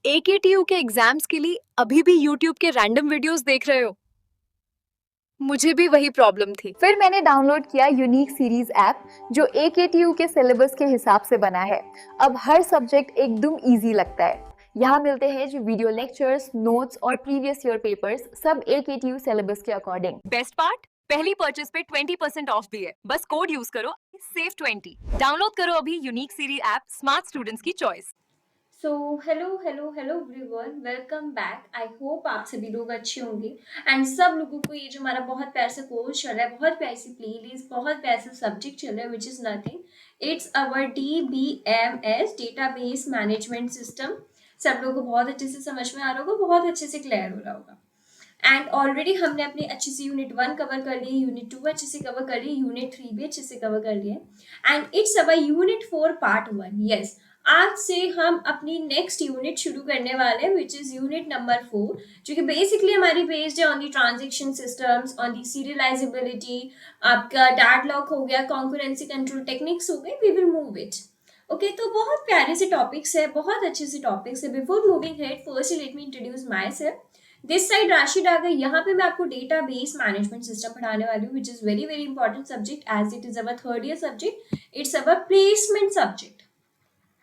AKTU के exams के लिए अभी भी यूट्यूब के रैंडम वीडियोस देख रहे हो? मुझे भी वही प्रॉब्लम थी। फिर मैंने डाउनलोड किया यूनिक सीरीज ऐप जो AKTU के सिलेबस के हिसाब से बना है। अब हर सब्जेक्ट एकदम इजी लगता है। यहाँ मिलते हैं जो वीडियो लेक्चर्स, नोट्स और प्रीवियस ईयर पेपर्स, सब AKTU सिलेबस के अकॉर्डिंग। बेस्ट पार्ट, पहली परचेज पे 20% ऑफ भी है। बस कोड यूज करो, सेव 20। डाउनलोड करो अभी Unique Series app, smart students की choice. So hello hello hello everyone, welcome back. I hope आप सभी लोग अच्छे होंगे एंड सब लोगों को ये जो हमारा बहुत प्यार से कोर्स चल रहा है, बहुत प्यारी सी प्लेलिस्ट, बहुत प्यारा सा सब्जेक्ट चल रहा है, which is nothing, it's our DBMS database management system. सब लोगों को बहुत अच्छे से समझ में आ रहा होगा, बहुत अच्छे से क्लियर हो रहा होगा। एंड ऑलरेडी हमने अपनी अच्छे से यूनिट 1 कवर कर ली, यूनिट 2 अच्छे से कवर कर ली, यूनिट 3 भी अच्छे से कवर कर लिए and it's our unit 4 part 1। Yes, आज से हम अपनी नेक्स्ट यूनिट शुरू करने वाले हैं, विच इज यूनिट नंबर 4, जो कि बेसिकली हमारी बेस्ड है on the transaction systems, on the serialisability, आपका डाट लॉक हो गया, कॉन्करेंसी कंट्रोल टेक्निक्स हो गए, we will move it. Okay, तो बहुत प्यारे से टॉपिक्स है, बहुत अच्छे से टॉपिक्स है। Before moving head, first let me introduce myself. This side Rashid आ गई। यहाँ पे मैं आपको डेटाबेस मैनेजमेंट सिस्टम पढ़ाने वाली हूँ, which is very very important subject as it is our third year subject. It's our placement subject.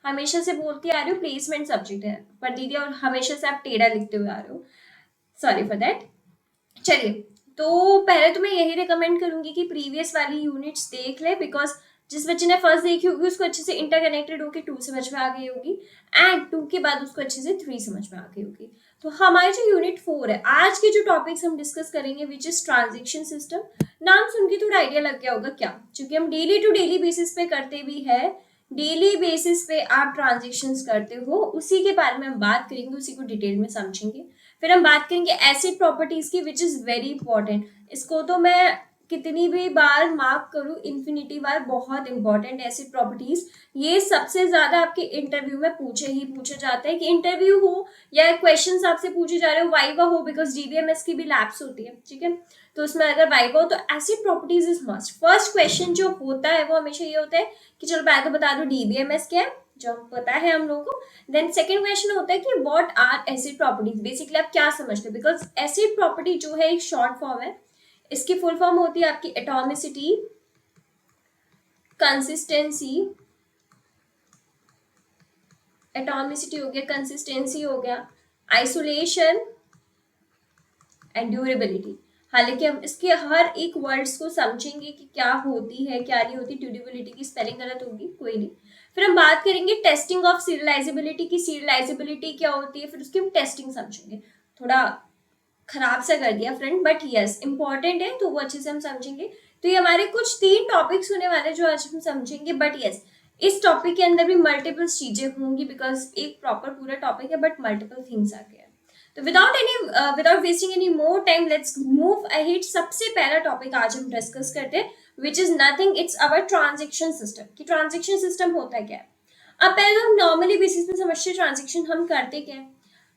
हमेशा से बोलती आ रही हूँ प्लेसमेंट सब्जेक्ट है, पर दीदी और हमेशा से आप टेढ़ा लिखते हुए आ रहे हो, सॉरी फॉर दैट। चलिए, तो पहले तो मैं यही रिकमेंड करूंगी कि प्रीवियस वाली यूनिट्स देख ले, बिकॉज जिस बच्चे ने फर्स्ट देखी होगी उसको अच्छे से इंटरकनेक्टेड होकर 2 समझ में आ गई होगी एंड 2 के बाद उसको अच्छे से 3 समझ में आ गई होगी। तो हमारी जो यूनिट 4 है, आज के जो टॉपिक्स हम डिस्कस करेंगे, विच इज ट्रांजेक्शन सिस्टम। नाम सुन के थोड़ा आइडिया लग गया होगा क्या, क्योंकि हम डेली टू डेली बेसिस पे करते भी है, डेली बेसिस पे आप ट्रांजेक्शन्स करते हो, उसी के बारे में हम बात करेंगे, उसी को डिटेल में समझेंगे। फिर हम बात करेंगे एसिड प्रॉपर्टीज की, विच इज वेरी इंपॉर्टेंट। इसको तो मैं कितनी भी बार मार्क करूं, इन्फिनिटी बार, बहुत इंपॉर्टेंट एसिड प्रॉपर्टीज। ये सबसे ज्यादा आपके इंटरव्यू में पूछे जाते हैं, कि इंटरव्यू हो या क्वेश्चंस आपसे पूछे जा रहे हो, वाइवा हो, बिकॉज DBMS की भी लैब्स होती है, ठीक है। तो उसमें अगर वाइवा हो तो acid properties is must. First question जो होता है वो हमेशा ये होता है कि चलो पहले तो बता दो DBMS क्या है, जो पता है हम लोगों को। देन सेकंड क्वेश्चन होता है कि what are acid properties. Basically आप क्या समझते हो, बिकॉज एसिड प्रॉपर्टी जो है एक शॉर्ट फॉर्म है, इसकी फुल फॉर्म होती है आपकी एटॉमिसिटी, कंसिस्टेंसी, एटॉमिसिटी हो गया, कंसिस्टेंसी हो गया, आइसोलेशन एंड ड्यूरेबिलिटी। हालांकि हम इसके हर एक वर्ड्स को समझेंगे कि क्या होती है क्या नहीं होती। ड्यूरेबिलिटी की स्पेलिंग गलत होगी, कोई नहीं। फिर हम बात करेंगे टेस्टिंग ऑफ सीरियलाइजेबिलिटी की, सीरियलाइजेबिलिटी क्या होती है, फिर उसकी हम टेस्टिंग समझेंगे। थोड़ा खराब सा कर दिया फ्रेंड, बट यस इंपॉर्टेंट है, तो वो अच्छे से हम समझेंगे। तो ये हमारे कुछ 3 टॉपिक्स होने वाले जो आज हम समझेंगे, बट यस इस टॉपिक के अंदर भी मल्टीपल चीजें होंगी, बिकॉज एक प्रॉपर पूरा टॉपिक है, बट मल्टीपल थिंग्स आ गया है। तो without wasting any more time, let's move ahead. सबसे पहला टॉपिक आज हम डिस्कस करते हैं, which is nothing, it's our transaction system. कि ट्रांजेक्शन सिस्टम होता है क्या है। अब पहले तो हम नॉर्मली बेसिस पे समझते ट्रांजेक्शन हम करते क्या है।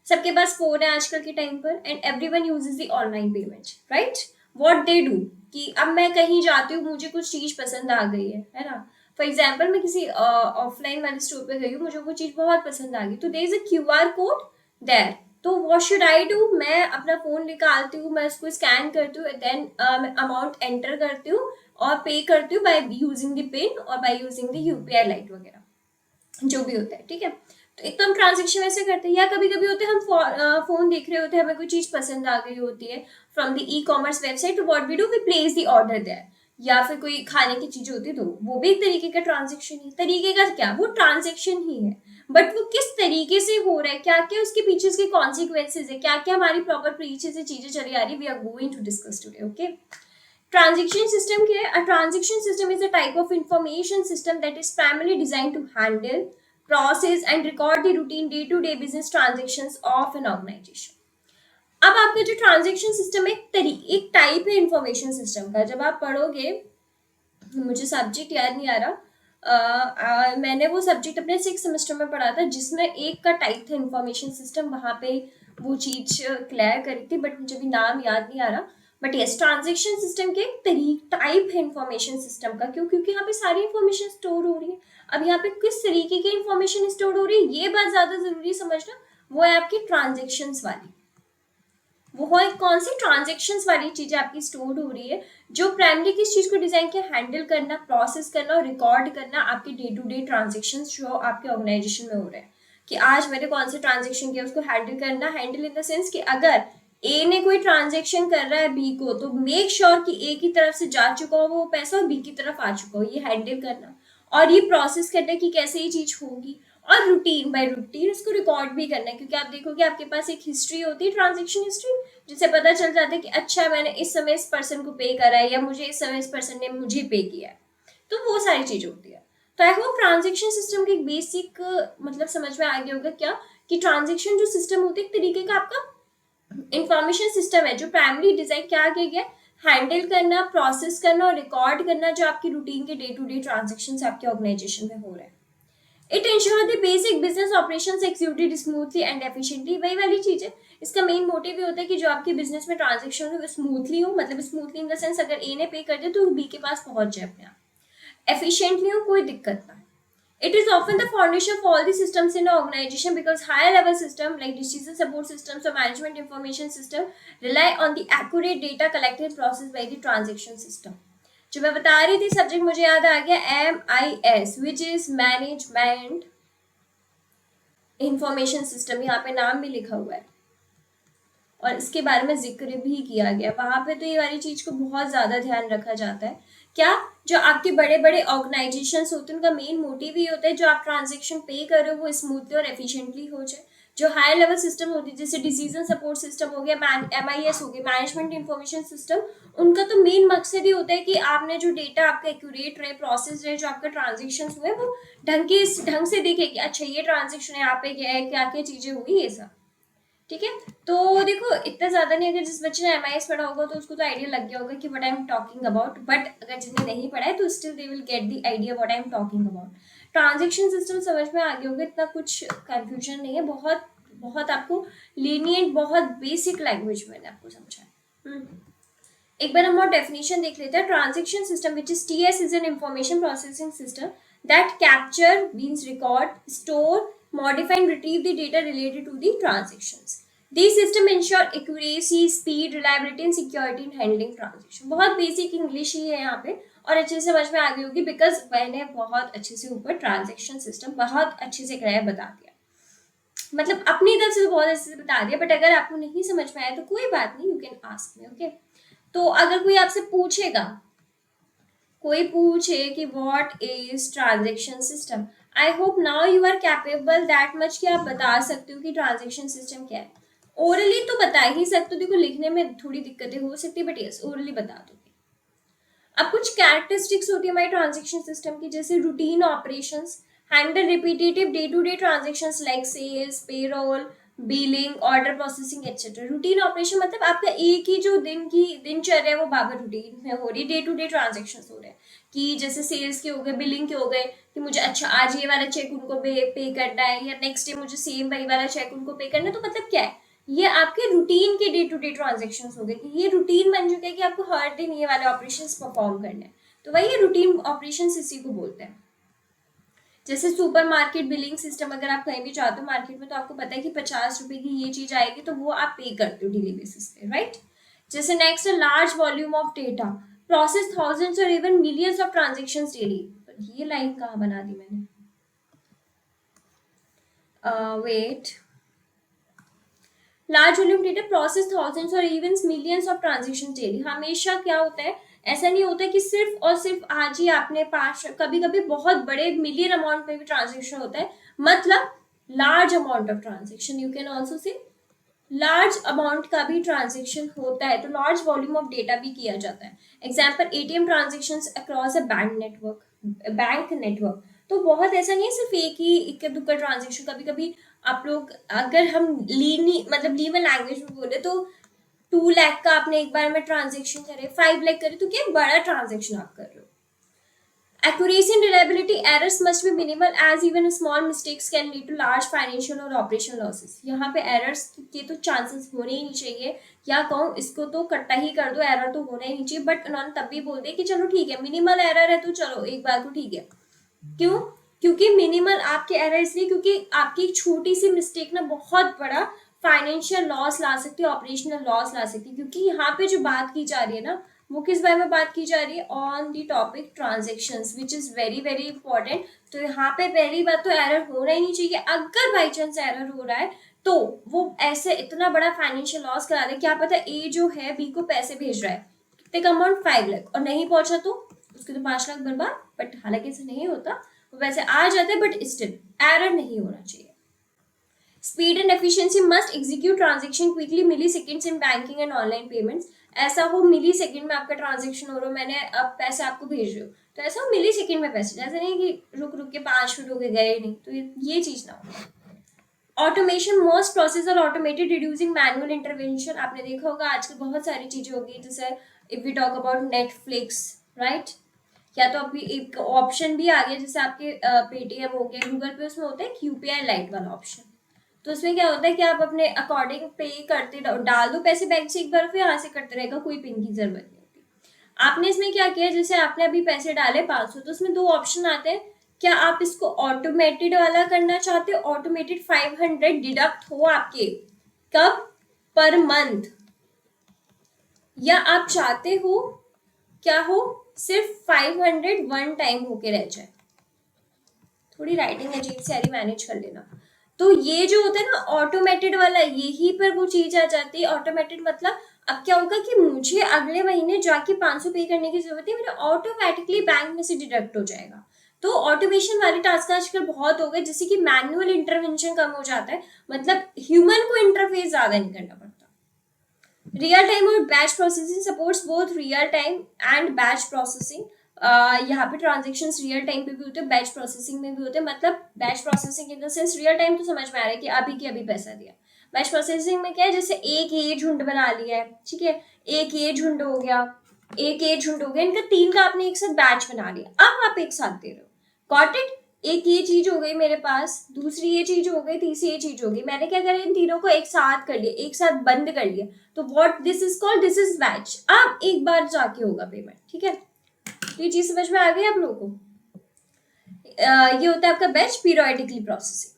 सबके पास फोन है आजकल के टाइम पर and everyone uses the online payment, right. What they do, कि अब मैं कहीं जाती हूँ, मुझे कुछ चीज पसंद आ गई है ना। फॉर एग्जाम्पल मैं किसी ऑफलाइन वाले स्टोर पे गई हूँ, मुझे वो चीज बहुत पसंद आ गई, तो there is a QR code there. तो व्हाट शुड आई डू, मैं अपना फोन निकालती हूँ, मैं उसको स्कैन करती हूँ, देन अमाउंट एंटर करती हूँ और पे करती हूँ बाय यूजिंग द पिन और by using the UPI light वगैरह, जो भी होता है, ठीक है। तो एक तो हम ट्रांजेक्शन ऐसे करते हैं, या कभी कभी होते हैं हम फोन देख रहे होते हैं, हमें कोई चीज पसंद आ गई होती है फ्रॉम द E-कॉमर्स वेबसाइट, तो what we do, we place the order there. या फिर कोई खाने की चीज होती है, तो वो भी एक तरीके का ट्रांजेक्शन ही, तरीके का क्या, वो ट्रांजेक्शन ही है, बट वो किस तरीके से हो रहा है, क्या क्या उसके पीछे के कॉन्सिक्वेंसेज है, क्या क्या हमारी प्रॉपर पीछे से चीजें चली आ रही, we are going to discuss today. Okay, transaction system क्या है? A transaction system is a type of information system that is primarily designed to handle, process and record the routine day-to-day business transactions of an organization. अब आपका जो transaction system एक type है information system का। जब आप पढ़ोगे, मुझे सब्जेक्ट याद नहीं आ रहा, मैंने वो सब्जेक्ट अपने 6 सेमेस्टर में पढ़ा था, जिसमें एक का टाइप था इंफॉर्मेशन सिस्टम, वहां पे वो चीज क्लियर करी थी, बट मुझे भी नाम याद नहीं आ रहा। बट यस, ट्रांजेक्शन सिस्टम के एक टाइप है इंफॉर्मेशन सिस्टम का। क्यों? क्योंकि यहाँ पे सारी इंफॉर्मेशन स्टोर हो रही है। अब यहाँ पे किस तरीके की इंफॉर्मेशन स्टोर हो रही है, ये बात ज्यादा जरूरी समझना। वो है आपकी ट्रांजेक्शन्स वाली। वो है कौन सी? ट्रांजेक्शन्स वाली चीजें आपकी स्टोर हो रही है, जो प्राइमरी किस चीज को डिजाइन किया? हैंडल करना, प्रोसेस करना और रिकॉर्ड करना आपके डे टू डे ट्रांजेक्शन्स जो आपके ऑर्गेनाइजेशन में हो रहे हैं, कि आज मैंने कौन से ट्रांजेक्शन किया उसको हैंडल करना। हैंडल इन द सेंस कि अगर ए ने कोई ट्रांजेक्शन कर रहा है बी को, तो मेक श्योर कि ए की तरफ से जा चुका हो वो पैसा और बी की तरफ आ चुका हो, ये हैंडल करना। और ये प्रोसेस करना कि कैसे ये चीज होगी, और रूटीन बाय रूटीन इसको रिकॉर्ड भी करना है, क्योंकि आप देखोगे आपके पास एक हिस्ट्री होती है, ट्रांजेक्शन हिस्ट्री, जिससे पता चल जाता है कि अच्छा मैंने इस समय इस पर्सन को पे करा है, या मुझे इस समय इस पर्सन ने मुझे पे किया है। तो वो सारी चीज होती है। तो आई होप ट्रांजेक्शन सिस्टम की एक बेसिक मतलब समझ में आ गया होगा क्या, कि ट्रांजेक्शन जो सिस्टम होती है एक तरीके का आपका इंफॉर्मेशन सिस्टम है, जो प्राइमरी डिजाइन क्या किया गया, हैंडल करना, प्रोसेस करना और रिकॉर्ड करना जो आपकी रूटीन के डे टू डे ट्रांजेक्शन आपके ऑर्गेनाइजेशन में हो रहे हैं। It ensure the basic business operations executed smoothly and efficiently. वही वाली चीज है, इसका मेन मोटिव ये होता है कि जो आपके बिजनेस में ट्रांजेक्शन हो स्मूथली हो, मतलब स्मूथली इन द सेंस अगर ए ने पे कर दिया तो बी के पास पहुंच जाए अपने आप। एफिशिएंटली हो, कोई दिक्कत ना। It is often the foundation for all the systems in an organization, because higher level system like decision support systems or management information system rely on the accurate data collected and processed by the transaction system. जो मैं बता रही थी subject मुझे याद आ गया, MIS which is management information system, यहाँ पे नाम भी लिखा हुआ है और इसके बारे में जिक्र भी किया गया वहां पे। तो ये वाली चीज को बहुत ज्यादा ध्यान रखा जाता है। क्या? जो आपके बड़े बड़े ऑर्गेनाइजेशंस होते हैं उनका मेन मोटिव ये होता है जो आप ट्रांजेक्शन पे करो वो स्मूथली और एफिशिएंटली हो जाए। जो हायर लेवल सिस्टम होती है जैसे डिसीजन सपोर्ट सिस्टम हो गया, MIS हो गया, मैनेजमेंट इंफॉर्मेशन सिस्टम, उनका तो मेन मकसद ही होता है कि आपने जो डेटा आपका एक्यूरेट रहे, प्रोसेस रहे, जो आपका ट्रांजेक्शन हुए वो ढंग से देखे कि अच्छा ये ट्रांजेक्शन यहाँ पे गया है, क्या क्या चीजें हुई, ये सब। ठीक है, तो देखो इतना ज्यादा नहीं, अगर जिस बच्चे ने MIS पढ़ा होगा तो उसको तो आइडिया लग गया होगा कि what I am talking about, but अगर जिसने नहीं पढ़ा है तो still they will get the idea what I am talking about. Transaction system समझ में आ गया होगा, इतना कुछ कंफ्यूजन नहीं है, बहुत बहुत आपको लीनियंट, बहुत बेसिक लैंग्वेज में मैंने आपको समझाया। एक बार हम और डेफिनेशन देख लेते हैं। Transaction system which is TS is an information processing system that capture means record, store, modify and retrieve the data related to the transactions. These system ensure accuracy, speed, reliability and security in handling transaction. बहुत basic English ही है यहाँ पे और अच्छे से समझ में आ गई होगी बिकॉज मैंने बहुत अच्छे से ऊपर ट्रांजेक्शन सिस्टम बहुत अच्छे से कराया बता दिया, मतलब अपनी तरफ से बहुत अच्छे से बता दिया। बट अगर आपको नहीं समझ में आया तो कोई बात नहीं, you can ask me, okay. तो अगर कोई आपसे पूछेगा, कोई पूछे कि what is transaction system, I hope now you are capable that much कि आप बता सकते हो कि ट्रांजेक्शन सिस्टम क्या है। ओरली तो बता ही सकते हो, देखो लिखने में थोड़ी दिक्कतें हो सकती है बट यस ओरली बता दोगे। अब कुछ कैरेक्टरिस्टिक्स होती है हमारी ट्रांजेक्शन सिस्टम की, जैसे routine operations, handle repetitive day to day transactions like sales, payroll, billing, order processing etcetera. Routine operation मतलब आपका एक ही जो दिन की दिनचर्या है वो बाबा रूटीन में हो रही है, डे टू डे ट्रांजेक्शन हो रहे हैं, कि जैसे सेल्स के हो गए, बिलिंग के हो गए, कि मुझे अच्छा आज ये वाला चेक उनको पे करना है या नेक्स्ट डे मुझे सेम वही वाला चेक उनको पे करना है। तो मतलब क्या है, ये आपके रूटीन के डे टू डे ट्रांजेक्शन हो गए, कि ये रूटीन बन चुका है कि आपको हर दिन ये वाले ऑपरेशंस परफॉर्म करने हैं। तो वही रूटीन ऑपरेशंस इसी को बोलते हैं। जैसे सुपर मार्केट बिलिंग सिस्टम, अगर आप कहीं भी जाते हो मार्केट में तो आपको पता है कि 50 रुपए की ये चीज आएगी तो वो आप पे करते हो डेली बेसिस पे, राइट। जैसे नेक्स्ट है large volume of data, process thousands और even millions of transactions daily. ये लाइन कहाँ बना दी मैंने, wait, large volume data process thousands और even millions of transaction daily. हमेशा क्या होता है, ऐसा नहीं होता कि सिर्फ और सिर्फ आज ही आपने 5, कभी कभी बहुत बड़े मिलियन अमाउंट में भी ट्रांजेक्शन होता है, मतलब large amount of transaction, you can also say large amount का भी ट्रांजेक्शन होता है, तो लार्ज वॉल्यूम ऑफ डेटा भी किया जाता है। Example ATM transaction across a bank network. तो बहुत ऐसा नहीं है सिर्फ एक ही इक्का दुक्का ट्रांजेक्शन, कभी कभी आप लोग अगर हम लीवन लैंग्वेज में बोले तो 2 लाख का आपने एक बार में ट्रांजेक्शन करे, 5 लाख करे, तो क्या बड़ा ट्रांजेक्शन आप कर रहे हो। Accuracy and reliability, errors must be minimal as even small mistakes can lead to large financial और operational losses. यहाँ पे errors के तो chances होने ही नहीं चाहिए, या कहूँ इसको तो कट्टा ही कर दो, error तो होना ही नहीं चाहिए, बट उन्होंने तब भी बोल दिया कि चलो ठीक है मिनिमल error है तो चलो एक बार को ठीक है। क्यों? क्योंकि मिनिमल आपके एरर इसलिए क्योंकि आपकी एक छोटी सी मिस्टेक ना बहुत बड़ा फाइनेंशियल लॉस ला सकती है, ऑपरेशनल लॉस ला सकती है। क्योंकि यहाँ पे जो बात की जा रही है ना, वो किस बारे में बात की जा रही है, on the topic transactions, which is very very important. तो यहाँ पे पहली बात तो एरर होना ही नहीं चाहिए। अगर बाई चांस एरर हो रहा है तो वो ऐसे इतना बड़ा फाइनेंशियल लॉस करा दे, क्या पता ए जो है बी को पैसे भेज रहा है कितने का अमाउंट 5 लाख और नहीं पहुंचा तो उसके तो 5 लाख बर्बाद। बट हालांकि ऐसा नहीं होता, वो वैसे आ जाता है, बट स्टिल एरर नहीं होना चाहिए। Speed and efficiency must execute transaction quickly milliseconds in banking and online payments. ऐसा हो मिली सेकेंड में आपका ट्रांजेक्शन हो रहा हो, मैंने अब पैसे आपको भेज रही हूँ तो ऐसा हो मिली सेकेंड में पैसे, जैसे नहीं कि रुक रुक के 5 मिनट हो गए गए नहीं, तो ये चीज ना हो। Automation, most process are automated reducing manual intervention. आपने देखा होगा आजकल बहुत सारी चीजें हो गई, जैसे if we talk about Netflix, right, या तो अभी एक ऑप्शन भी आ गया जैसे आपके पेटीएम हो गया, गूगल पे, उसमें होता है यूपीआई लाइट वाला ऑप्शन। तो उसमें क्या होता है कि आप अपने अकॉर्डिंग पे करते डाल दो पैसे बैंक से एक बार, फिर यहाँ से करते रहेगा, कोई पिन की जरूरत नहीं होती। आपने इसमें क्या किया, जैसे आपने अभी पैसे डाले 500, तो उसमें 2 ऑप्शन आते हैं। क्या आप इसको ऑटोमेटेड वाला करना चाहते हो, ऑटोमेटेड 500 डिडक्ट हो आपके कब, पर मंथ, या आप चाहते हो क्या हो, सिर्फ 500 वन टाइम होके रह जाए। थोड़ी राइटिंग अजीब से आ रही, मैनेज कर लेना। तो ये जो होता है ना ऑटोमेटेड वाला, यही पर वो चीज आ जाती है। ऑटोमेटेड मतलब अब क्या होगा कि मुझे अगले महीने जाके 500 पे करने की जरूरत है, मेरा ऑटोमेटिकली बैंक में से डिडक्ट हो जाएगा। तो ऑटोमेशन वाले टास्क आजकल बहुत हो गए, जिससे कि मैनुअल इंटरवेंशन कम हो जाता है, मतलब ह्यूमन को इंटरफेस ज्यादा नहीं करना पड़ता। रियल टाइम और batch processing supports both real time and batch processing. यहाँ पे ट्रांजेक्शन रियल टाइम पे भी होते हैं, बैच प्रोसेसिंग में भी होते हैं। मतलब batch processing in the sense, real time तो समझ में आ रहा है कि अभी के अभी पैसा दिया। बैच प्रोसेसिंग में क्या है, जैसे एक ये झुंड बना लिया है, ठीक है, एक ये झुंड हो गया, एक ये झुंड हो गया, इनका 3 का आपने एक साथ बैच बना लिया, अब आप एक साथ दे रहे हो। Got it? एक ये चीज हो गई मेरे पास, दूसरी ये चीज हो गई, तीसरी ये चीज हो गई, मैंने क्या करा, इन तीनों को एक साथ कर लिया, एक साथ बंद कर लिया। तो what this is called, this is batch. अब एक बार जाके होगा पेमेंट, ठीक है। तो ये चीज समझ में आ गई आप लोगों को? ये होता है आपका batch periodically processing.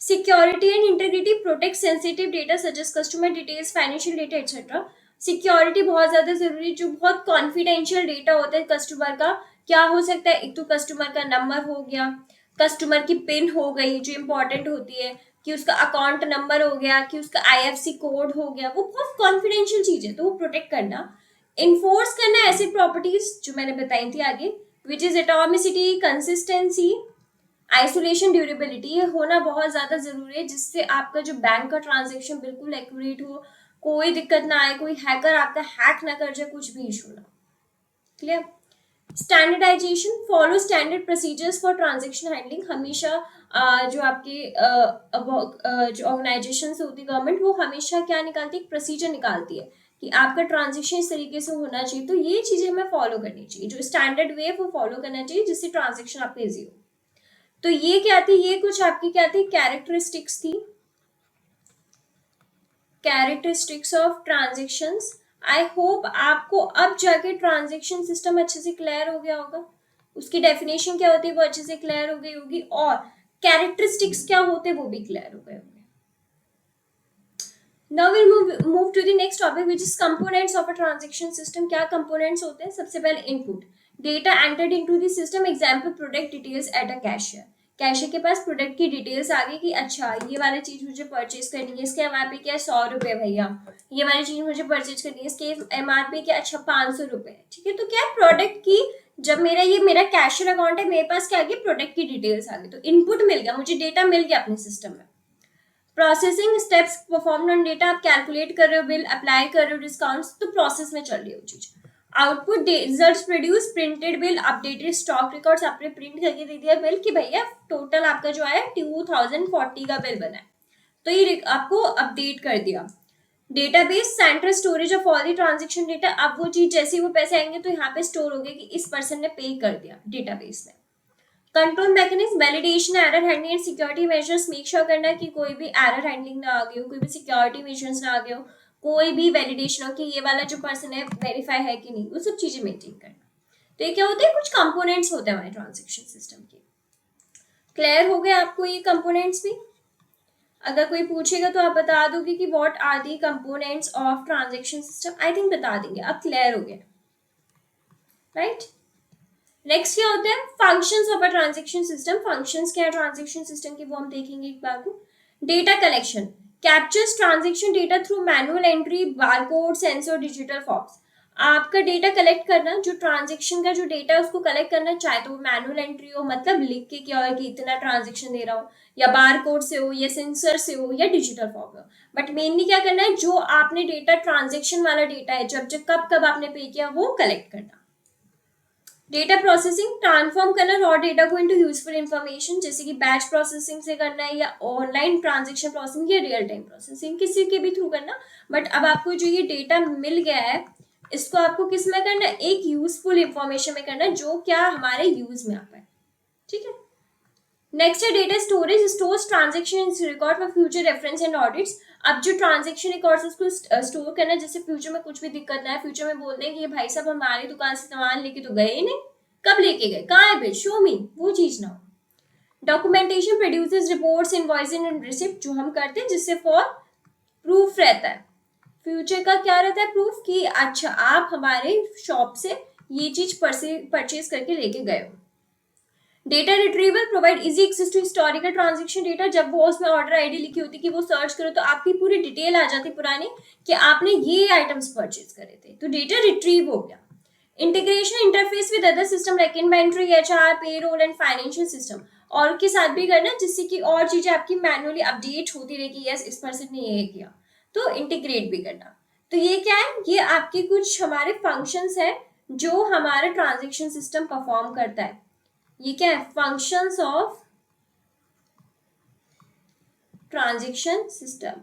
Security and integrity protect sensitive data such as customer details, financial data etcetera. Security बहुत ज्यादा जरूरी है। जो बहुत कॉन्फिडेंशियल डेटा होता है कस्टमर का, क्या हो सकता है, एक तो कस्टमर का नंबर हो गया, कस्टमर की पिन हो गई जो इंपॉर्टेंट होती है, कि उसका अकाउंट नंबर हो गया, कि उसका आईएफसी कोड हो गया, वो बहुत कॉन्फिडेंशियल चीज है, तो वो प्रोटेक्ट करना। इन्फोर्स करना ऐसी प्रॉपर्टीज जो मैंने बताई थी आगे, which is atomicity, consistency, isolation, durability, ये होना बहुत ज्यादा जरूरी है, जिससे आपका जो बैंक का ट्रांजेक्शन बिल्कुल एक्यूरेट हो, कोई दिक्कत ना आए, कोई हैकर आपका हैक ना कर जाए, कुछ भी इशू ना। Clear? Standardisation, follow standard procedures for transaction handling. हमेशा जो आपके जो ऑर्गेनाइजेशन होती है गवर्नमेंट, वो हमेशा क्या निकालती है, एक प्रोसीजर निकालती है कि आपका ट्रांजेक्शन इस तरीके से होना चाहिए। तो ये चीजें हमें फॉलो करनी चाहिए, जो स्टैंडर्ड वे है वो फॉलो करना चाहिए, जिससे ट्रांजेक्शन आपका इजी हो। तो ये क्या थी, ये कुछ आपकी क्या थी, कैरेक्टरिस्टिक्स थी, characteristics of transactions. I hope आपको अब जाके ट्रांजेक्शन सिस्टम अच्छे से क्लियर हो गया होगा, उसकी डेफिनेशन क्या होती है वो अच्छे से क्लियर हो गई होगी, और कैरेक्टरिस्टिक्स क्या होते हैं वो भी क्लियर हो गए होंगे। Now we'll move to the next topic, which is components of a transaction system. क्या components होते हैं? सबसे पहले input, data entered into the system, example product details at a cashier. Cashier के पास प्रोडक्ट की डिटेल्स आ गई कि अच्छा ये वाली चीज मुझे परचेज करनी है, इसके एमआरपी क्या है 100 रुपए भैया, ये वाली चीज मुझे परचेज करनी है, इसके एमआरपी क्या, अच्छा 500 रुपए, ठीक है। तो क्या है, प्रोडक्ट की, जब मेरा कैशियर अकाउंट है, मेरे पास क्या आ गई, प्रोडक्ट की डिटेल्स आ गई, तो इनपुट मिल गया, मुझे डेटा मिल गया अपने सिस्टम में। Processing steps perform on data, आप कैलकुलेट कर रहे हो बिल, अप्लाई कर रहे हो डिस्काउंट्स, तो प्रोसेस में चल रही है वो चीज। Output, results produce, printed bill, updated stock records, आपने प्रिंट करके दे दिया बिल कि भैया टोटल आपका जो है 2040 का बिल बना है, तो ये आपको अपडेट कर दिया। Database, central storage of all the transaction data, अब वो चीज जैसे वो पैसे आएंगे तो यहाँ पे स्टोर हो गए कि इस पर्सन ने पे कर दिया डेटाबेस में। Control mechanism, validation, error handling and security measures, make sure करना कि कोई भी एरर हैंडलिंग ना आ गई हो, कोई भी सिक्योरिटी मेजर्स ना आ गए हो, कोई भी वैलिडेशन हो कि ये वाला जो पर्सन है वेरीफाई है कि नहीं, वो सब चीजें मेंटेन करना। तो ये क्या होते हैं, कुछ कंपोनेंट्स होते हैं हमारे ट्रांजेक्शन सिस्टम के। क्लियर हो गया आपको ये कंपोनेंट्स भी? अगर कोई पूछेगा तो आप बता दोगे कि what are the components of transaction system? I think बता देंगे, अब क्लियर हो गया, राइट? नेक्स्ट क्या होता है? Functions of a transaction system. Functions क्या है ट्रांजैक्शन सिस्टम की, वो हम देखेंगे एक बार को। Data collection captures transaction data through manual entry, barcode, sensor, digital forms. आपका डेटा कलेक्ट करना, जो ट्रांजैक्शन का जो डेटा है उसको कलेक्ट करना, चाहे तो मैनुअल एंट्री हो, मतलब लिख के क्या हो कि इतना ट्रांजैक्शन दे रहा हो, या बारकोड से हो, या सेंसर से हो, या डिजिटल फॉर्म हो। बट मेनली क्या करना है, जो आपने डेटा ट्रांजैक्शन वाला डेटा है, जब जब कब कब आपने पे किया, वो कलेक्ट करना। डेटा प्रोसेसिंग ट्रांसफॉर्म करना रॉ डेटा को इनटू यूजफुल इंफॉर्मेशन, जैसे कि बैच प्रोसेसिंग से करना है, या ऑनलाइन ट्रांजैक्शन प्रोसेसिंग, या रियल टाइम प्रोसेसिंग, किसी के भी थ्रू करना। बट अब आपको जो ये डेटा मिल गया है, इसको आपको किस में करना है? एक यूजफुल इंफॉर्मेशन में करना है, जो क्या हमारे यूज में आ पाए, ठीक है? नेक्स्ट है data storage, stores transaction record for future reference and audits. अब जो ट्रांजैक्शन रिकॉर्ड्स उसको स्टोर करना है, जैसे फ्यूचर में कुछ भी दिक्कत ना है, फ्यूचर में बोल दें कि भाई साहब हमारी दुकान से सामान लेके तो गए ही नहीं, कब लेके गए, कहाँ है बिल, शो मी, वो चीज ना हो। Documentation produces reports, invoice and receipt, जो हम करते हैं जिससे फॉर प्रूफ रहता है। फ्यूचर का क्या रहता है? प्रूफ कि अच्छा आप हमारे शॉप से ये चीज परचेज करके लेके गए हो। Data retrieval provide easy access to historical transaction data. जब वो उसमें ऑर्डर आईडी लिखी होती कि वो सर्च करो तो आपकी पूरी डिटेल आ जाती पुरानी कि आपने ये आइटम्स परचेज करे थे, तो डेटा रिट्रीव हो गया। Integration interface with other system like inventory, HR, payroll and financial system, और के साथ भी करना जिससे कि और चीजें आपकी मैनुअली अपडेट होती रहे कि यस इस पर्सन ने ये किया, तो इंटीग्रेट भी करना। तो ये क्या है? ये आपके कुछ हमारे फंक्शंस है जो हमारा ट्रांजैक्शन सिस्टम परफॉर्म करता है। ये क्या है? Functions of transaction system.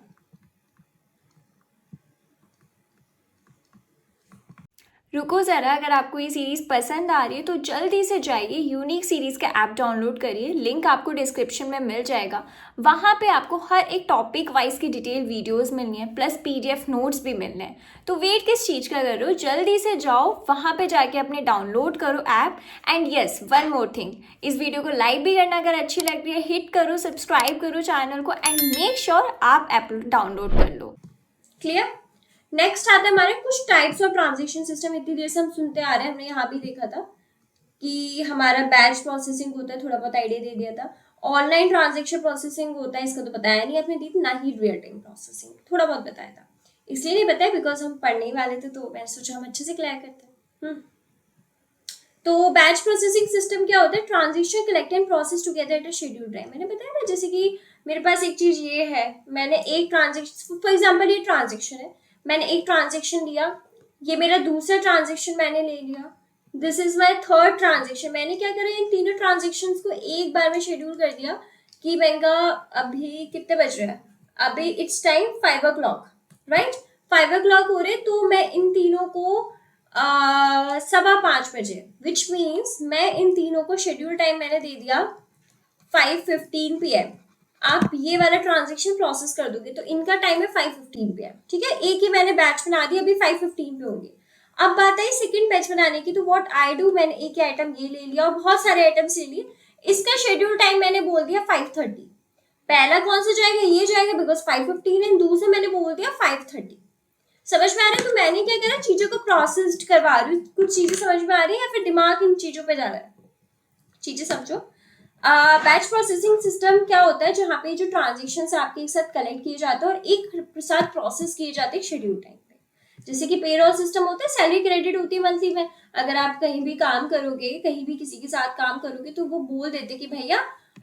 रुको ज़रा, अगर आपको ये सीरीज़ पसंद आ रही है तो जल्दी से जाइए यूनिक सीरीज़ का ऐप डाउनलोड करिए, लिंक आपको डिस्क्रिप्शन में मिल जाएगा। वहाँ पे आपको हर एक टॉपिक वाइज की डिटेल वीडियोस मिलनी है, प्लस पीडीएफ नोट्स भी मिलने हैं। तो वेट किस चीज़ का कर रहे हो? जल्दी से जाओ वहाँ पे जाके अपने डाउनलोड करो app. And yes, one more thing, इस वीडियो को लाइक भी करना अगर अच्छी लग रही है, हिट करो, सब्सक्राइब करो चैनल को, एंड मेक श्योर आप ऐप डाउनलोड कर लो। क्लियर? नेक्स्ट आता है हमारे कुछ टाइप्स ऑफ ट्रांजैक्शन सिस्टम। इतनी देर से हम सुनते आ रहे हैं, हमने यहाँ भी देखा था कि हमारा बैच प्रोसेसिंग होता है, थोड़ा बहुत आइडिया दे दिया था। ऑनलाइन ट्रांजैक्शन प्रोसेसिंग होता है, इसका तो बताया नहीं आपने दी, ना ही रियल टाइम प्रोसेसिंग, थोड़ा बहुत बताया था, इसलिए नहीं बताया बिकॉज हम पढ़ने ही वाले थे, तो मैंने सोचा हम अच्छे से क्लियर करते हैं। तो बैच प्रोसेसिंग सिस्टम क्या होता है? Transaction collect and process together at a schedule time. मैंने बताया ना, जैसे कि मेरे पास एक चीज ये है, मैंने एक ट्रांजैक्शन, फॉर एग्जांपल ये ट्रांजैक्शन है, मैंने एक ट्रांजैक्शन लिया, ये मेरा दूसरा ट्रांजैक्शन मैंने ले लिया, this is my third transaction. मैंने क्या करा, इन तीनों ट्रांजैक्शंस को एक बार में शेड्यूल कर दिया कि मैंने अभी कितने बज रहे हैं, अभी it's time 5 o'clock, right? 5 o'clock हो रहे, तो मैं इन तीनों को 5:15 बजे, विच मीन्स मैं इन तीनों को शेड्यूल टाइम मैंने दे दिया 5:15 PM। आप ये वाला ट्रांजैक्शन प्रोसेस कर दोगे तो इनका टाइम है 5:15 PM, ठीक है? एक ही मैंने बैच बना दी, अभी 5:15 पे होंगे। अब बात आई सेकंड बैच बनाने की, तो व्हाट आई डू, मैंने एक ही आइटम ये ले लिया और बहुत सारे आइटम्स ले लिए, इसका शेड्यूल टाइम मैंने बोल दिया 5:30। पहला कौन सा जाएगा? ये जाएगा बिकॉज 5:15 एंड दूसरा मैंने बोल दिया 5:30। समझ में आ रहा है? तो मैंने क्या करा, चीजों को प्रोसेस्ड करवा रही हूँ। कुछ चीजें समझ में आ रही है या फिर दिमाग इन चीजों पे जा रहा है? चीजें समझो। बैच प्रोसेसिंग सिस्टम क्या होता है? जहाँ पे जो ट्रांजेक्शन आपके एक साथ कलेक्ट किए जाते हैं और एक साथ प्रोसेस किए जाते हैं शेड्यूल टाइम पे। जैसे कि पेरोल सिस्टम होता है, सैलरी क्रेडिट होती है मंथली में। अगर आप कहीं भी काम करोगे, कहीं भी किसी के साथ काम करोगे, तो वो बोल देते कि भैया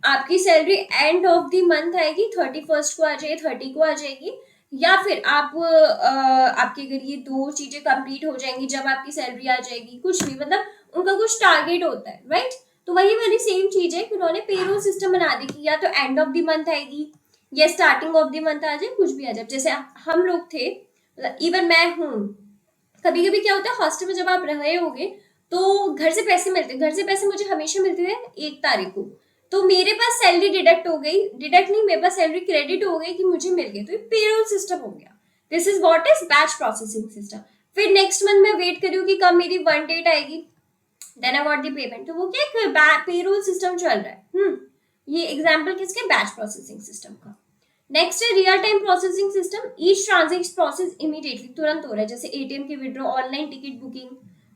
आपकी salary end of the month आएगी, 31st को आ जाएगी, 30 को आ जाएगी, या फिर आप आपके अगर ये दो चीजें कंप्लीट हो जाएंगी जब आपकी सैलरी आ जाएगी, कुछ भी, मतलब उनका कुछ टारगेट होता है, राइट? तो वही वाली सेम चीज है कि उन्होंने पेरोल सिस्टम बना दी कि या तो एंड ऑफ द मंथ आएगी या स्टार्टिंग ऑफ द मंथ आ जाए, कुछ भी आ जाए। जैसे हम लोग थे, इवन मैं हूँ, कभी कभी क्या होता है हॉस्टल में जब आप रहे होगे तो घर से पैसे मिलते, घर से पैसे मुझे हमेशा मिलते थे 1 तारीख को, तो मेरे पास सैलरी डिडक्ट हो गई, डिडक्ट नहीं, मेरे पास सैलरी क्रेडिट हो गई कि मुझे मिल गई, तो ये पेरोल सिस्टम हो गया। This is what is batch processing system. फिर नेक्स्ट मंथ मैं वेट करी कि कब मेरी 1 डेट आएगी, then I got the payment, तो वो क्या पेरोल सिस्टम चल रहा है। ये एग्जाम्पल किसके, बैच प्रोसेसिंग सिस्टम का। नेक्स्ट है real time processing system, each transaction process immediately, तुरंत हो रहा है, जैसे एटीएम की विड्रॉ, ऑनलाइन टिकट बुकिंग।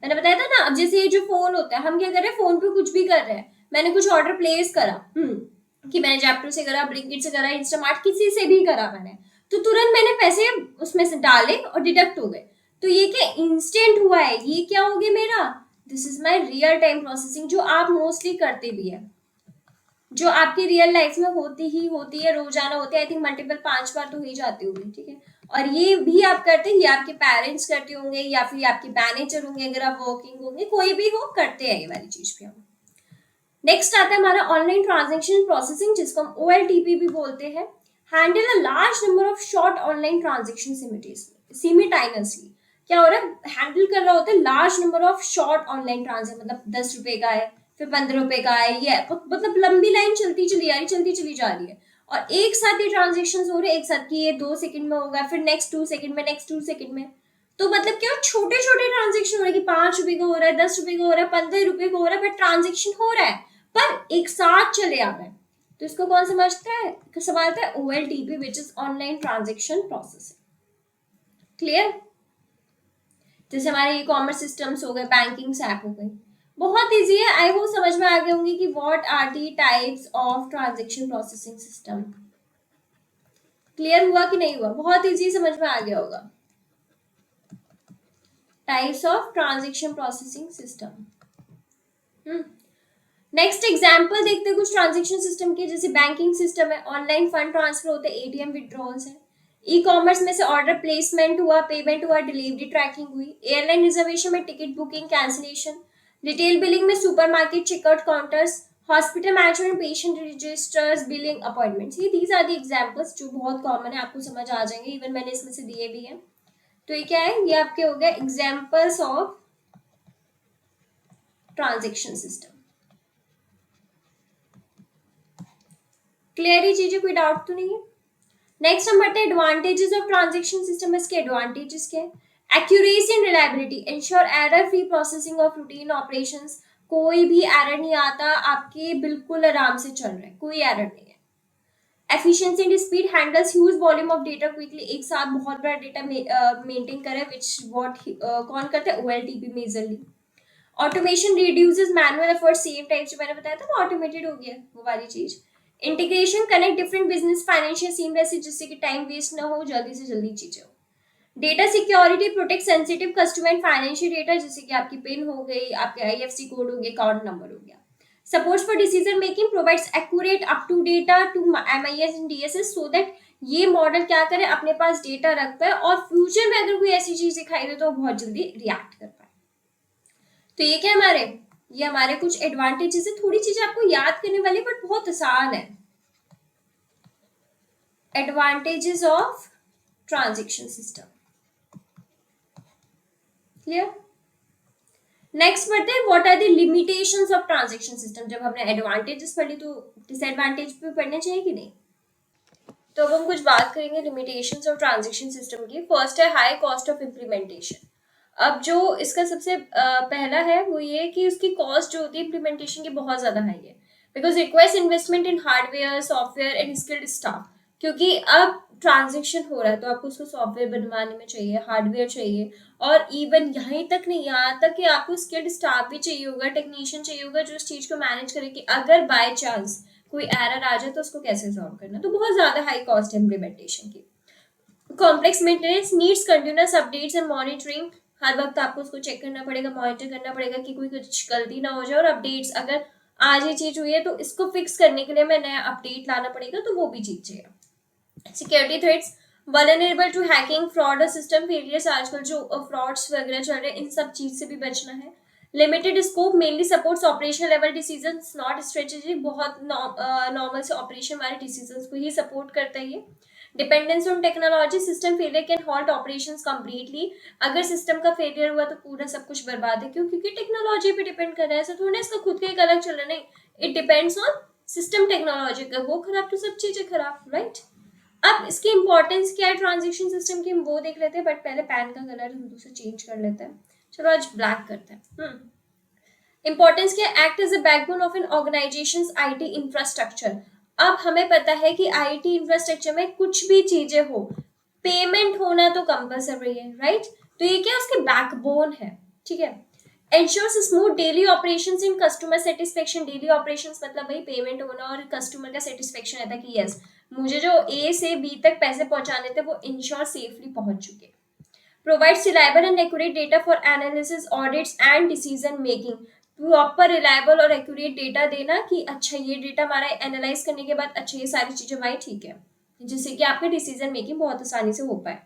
मैंने बताया था ना, अब जैसे ये जो फोन होता है, हम क्या कर रहे हैं, फोन पे कुछ भी कर रहे हैं, मैंने कुछ ऑर्डर प्लेस करा, कि मैंने जैप्टो से करा, ब्लिंकिट से करा, इंस्टामार्ट, किसी से भी करा मैंने, तो तुरंत मैंने पैसे उसमें से डाले और डिडक्ट हो गए। तो ये क्या इंस्टेंट हुआ है, ये क्या हो गया मेरा, this is my real time processing, जो आप मोस्टली करते भी है, जो आपकी रियल लाइफ में होती है, रोजाना होती है, आई थिंक मल्टीपल 5 बार तो हो ही जाती होगी, ठीक है। और ये भी आप करते हैं, ये आपके पेरेंट्स करते होंगे, या फिर आपके मैनेजर होंगे, अगर आप वर्किंग होंगे, कोई भी हो, करते हैं ये वाली चीज भी हम। नेक्स्ट आता है हमारा ऑनलाइन ट्रांजेक्शन प्रोसेसिंग, जिसको हम OLTP भी बोलते हैं। Handle a large number of short online transaction simultaneously. क्या हो रहा है, हैंडल कर रहा होता है large number of short online transaction, मतलब 10 रुपए का है, फिर 15 रुपए का है, ये मतलब लंबी लाइन चलती चली जा रही है, और एक साथ ये ट्रांजेक्शन हो रहे हैं, एक साथ की, ये 2 सेकंड में होगा, फिर नेक्स्ट 2 सेकंड में, नेक्स्ट 2 सेकंड में। तो मतलब क्या, छोटे छोटे ट्रांजेक्शन हो रहे हैं, कि 5 रुपए का हो रहा है, 10 रुपए का हो रहा है, 15 रुपए का हो रहा है, बट ट्रांजेक्शन हो रहा है, पर एक साथ चले आ रहे हैं। तो इसको कौन समझता है, संभालता है, OLTP, which is online transaction processing. Clear. जैसे हमारे ई कॉमर्स सिस्टम्स हो गए, बैंकिंग ऐप हो गई, बहुत इजी है। आई होप समझ में आ गए होंगे कि what are the types of transaction processing system. Clear हुआ कि नहीं हुआ, बहुत इजी समझ में आ गया होगा। Types of transaction processing system. Next example देखते हैं कुछ ट्रांजेक्शन सिस्टम के, जैसे बैंकिंग सिस्टम है, ऑनलाइन फंड ट्रांसफर होते हैं, एटीएम विड्रॉल्स है। ई कॉमर्स में से ऑर्डर प्लेसमेंट हुआ, पेमेंट हुआ, डिलीवरी ट्रैकिंग हुई। एयरलाइन रिजर्वेशन में ticket booking, cancellation. Retail billing में supermarket checkout counters. Hospital management, patient registers, billing appointments. ये दीज आर द एग्जांपल्स जो बहुत कॉमन है, आपको समझ आ जाएंगे, इवन मैंने इसमें से दिए भी हैं। तो ये क्या है, ये आपके हो गए examples of transaction system. Clear ही चीजें, कोई डाउट तो नहीं है। नेक्स्ट हम बढ़ते हैं एडवांटेजेस ऑफ ट्रांजेक्शन सिस्टम। इसके एडवांटेजेस क्या है, accuracy and reliability, ensure error free processing of routine operations, कोई भी एरर नहीं आता, आपके बिल्कुल आराम से चल रहे हैं, कोई एरर नहीं है। Efficiency and speed, handles huge volume of data quickly, एक साथ बहुत बड़ा डेटा मेंटेन करे, विच व्हाट कौन करता है, OLTP majorly. Automation reduces manual effort, save time, जो मैंने बताया था ना, ऑटोमेटेड हो गया वो वाली चीज। Integration, connect different business financial seamlessly, जिससे कि टाइम वेस्ट ना हो, जल्दी से जल्दी चीजें हो। Data security, protect sensitive customer and financial data, जैसे कि आपकी पिन हो गई, आपके IFSC कोड हो गया, अकाउंट नंबर हो गया। Supports for decision making, provides accurate up to data to MIS and DSS, so that ये मॉडल क्या करे, अपने पास डेटा रख पाए और फ्यूचर में अगर कोई ऐसी चीज दिखाई दे तो बहुत जल्दी रिएक्ट कर पाए। तो ये क्या ये हमारे कुछ एडवांटेजेस है, थोड़ी चीजें आपको याद करने वाली बट बहुत आसान है। Advantages of transaction system. Clear. Next बढ़ते हैं, what are the limitations of transaction system. जब हमने एडवांटेजेस पढ़ी तो डिसएडवांटेज भी पढ़ने चाहिए कि नहीं। तो अब हम कुछ बात करेंगे लिमिटेशंस ऑफ ट्रांजेक्शन सिस्टम की। फर्स्ट है हाई कॉस्ट ऑफ इम्प्लीमेंटेशन। अब जो इसका सबसे पहला है वो ये कि उसकी कॉस्ट जो होती है इम्प्लीमेंटेशन की बहुत ज्यादा हाई है, because requires investment in hardware, software and skilled staff. क्योंकि अब ट्रांजेक्शन हो रहा है तो आपको उसको सॉफ्टवेयर बनवाने में चाहिए, हार्डवेयर चाहिए, और इवन यहीं तक नहीं, यहाँ तक कि आपको स्किल्ड स्टाफ भी चाहिए होगा, टेक्नीशियन चाहिए होगा जो इस चीज को मैनेज करे कि अगर बाय चांस कोई एरर आ जाए तो उसको कैसे सॉल्व करना। तो बहुत ज्यादा हाई कॉस्ट है इम्प्लीमेंटेशन की। Complex maintenance, needs continuous updates and monitoring. हर वक्त आपको उसको चेक करना पड़ेगा, मॉनिटर करना पड़ेगा कि कोई कुछ गलती ना हो जाए, और अपडेट्स, अगर आज ये चीज हुई है तो इसको फिक्स करने के लिए मैं नया अपडेट लाना पड़ेगा, तो वो भी चीज चाहिए। Security threats, vulnerable to hacking, fraud और सिस्टम फेलियर्स, आजकल जो फ्रॉड्स वगैरह चल रहे हैं इन सब चीज से भी बचना है। Limited scope, mainly supports operational level decisions not strategic, बहुत नॉर्मल से ऑपरेशन वाले डिसीजंस को ही सपोर्ट करता है ये। Dependence on technology, system failure can halt operations completely. अगर सिस्टम का फेलियर हुआ तो पूरा सब कुछ बर्बाद है, क्यों, क्योंकि टेक्नोलॉजी पे डिपेंड कर रहा है, ऐसा थोड़ा ना इसका खुद का एक अलग चल रहा है, नहीं, it depends on system technology का, वो खराब तो सब चीजें खराब, राइट। अब इसकी इंपॉर्टेंस क्या है ट्रांजेक्शन सिस्टम की, हम वो देख लेते हैं, बट पहले पैन का कलर हम दूसरा चेंज कर लेते हैं। चलो आज ब्लैक करते हैं। इंपॉर्टेंस क्या, act as a backbone of an organization IT infrastructure. अब हमें पता है कि आईटी इंफ्रास्ट्रक्चर में कुछ भी चीजें हो, पेमेंट होना तो कंपल्सरी है, राइट। तो ये क्या उसके बैकबोन है, ठीक है। Ensures smooth daily operations in customer satisfaction. Daily operations मतलब भाई पेमेंट होना और कस्टमर का सेटिस्फेक्शन रहता है कि यस मुझे जो ए से बी तक पैसे पहुंचाने थे वो इंश्योर सेफली पहुंच चुके। provides reliable and accurate data for analysis, audits and decision making। Proper reliable और एक्यूरेट डेटा देना कि अच्छा ये डेटा हमारा एनालाइज करने के बाद अच्छा ये सारी चीजें हमारी ठीक है, जिससे कि आपका डिसीजन मेकिंग बहुत आसानी से हो पाए।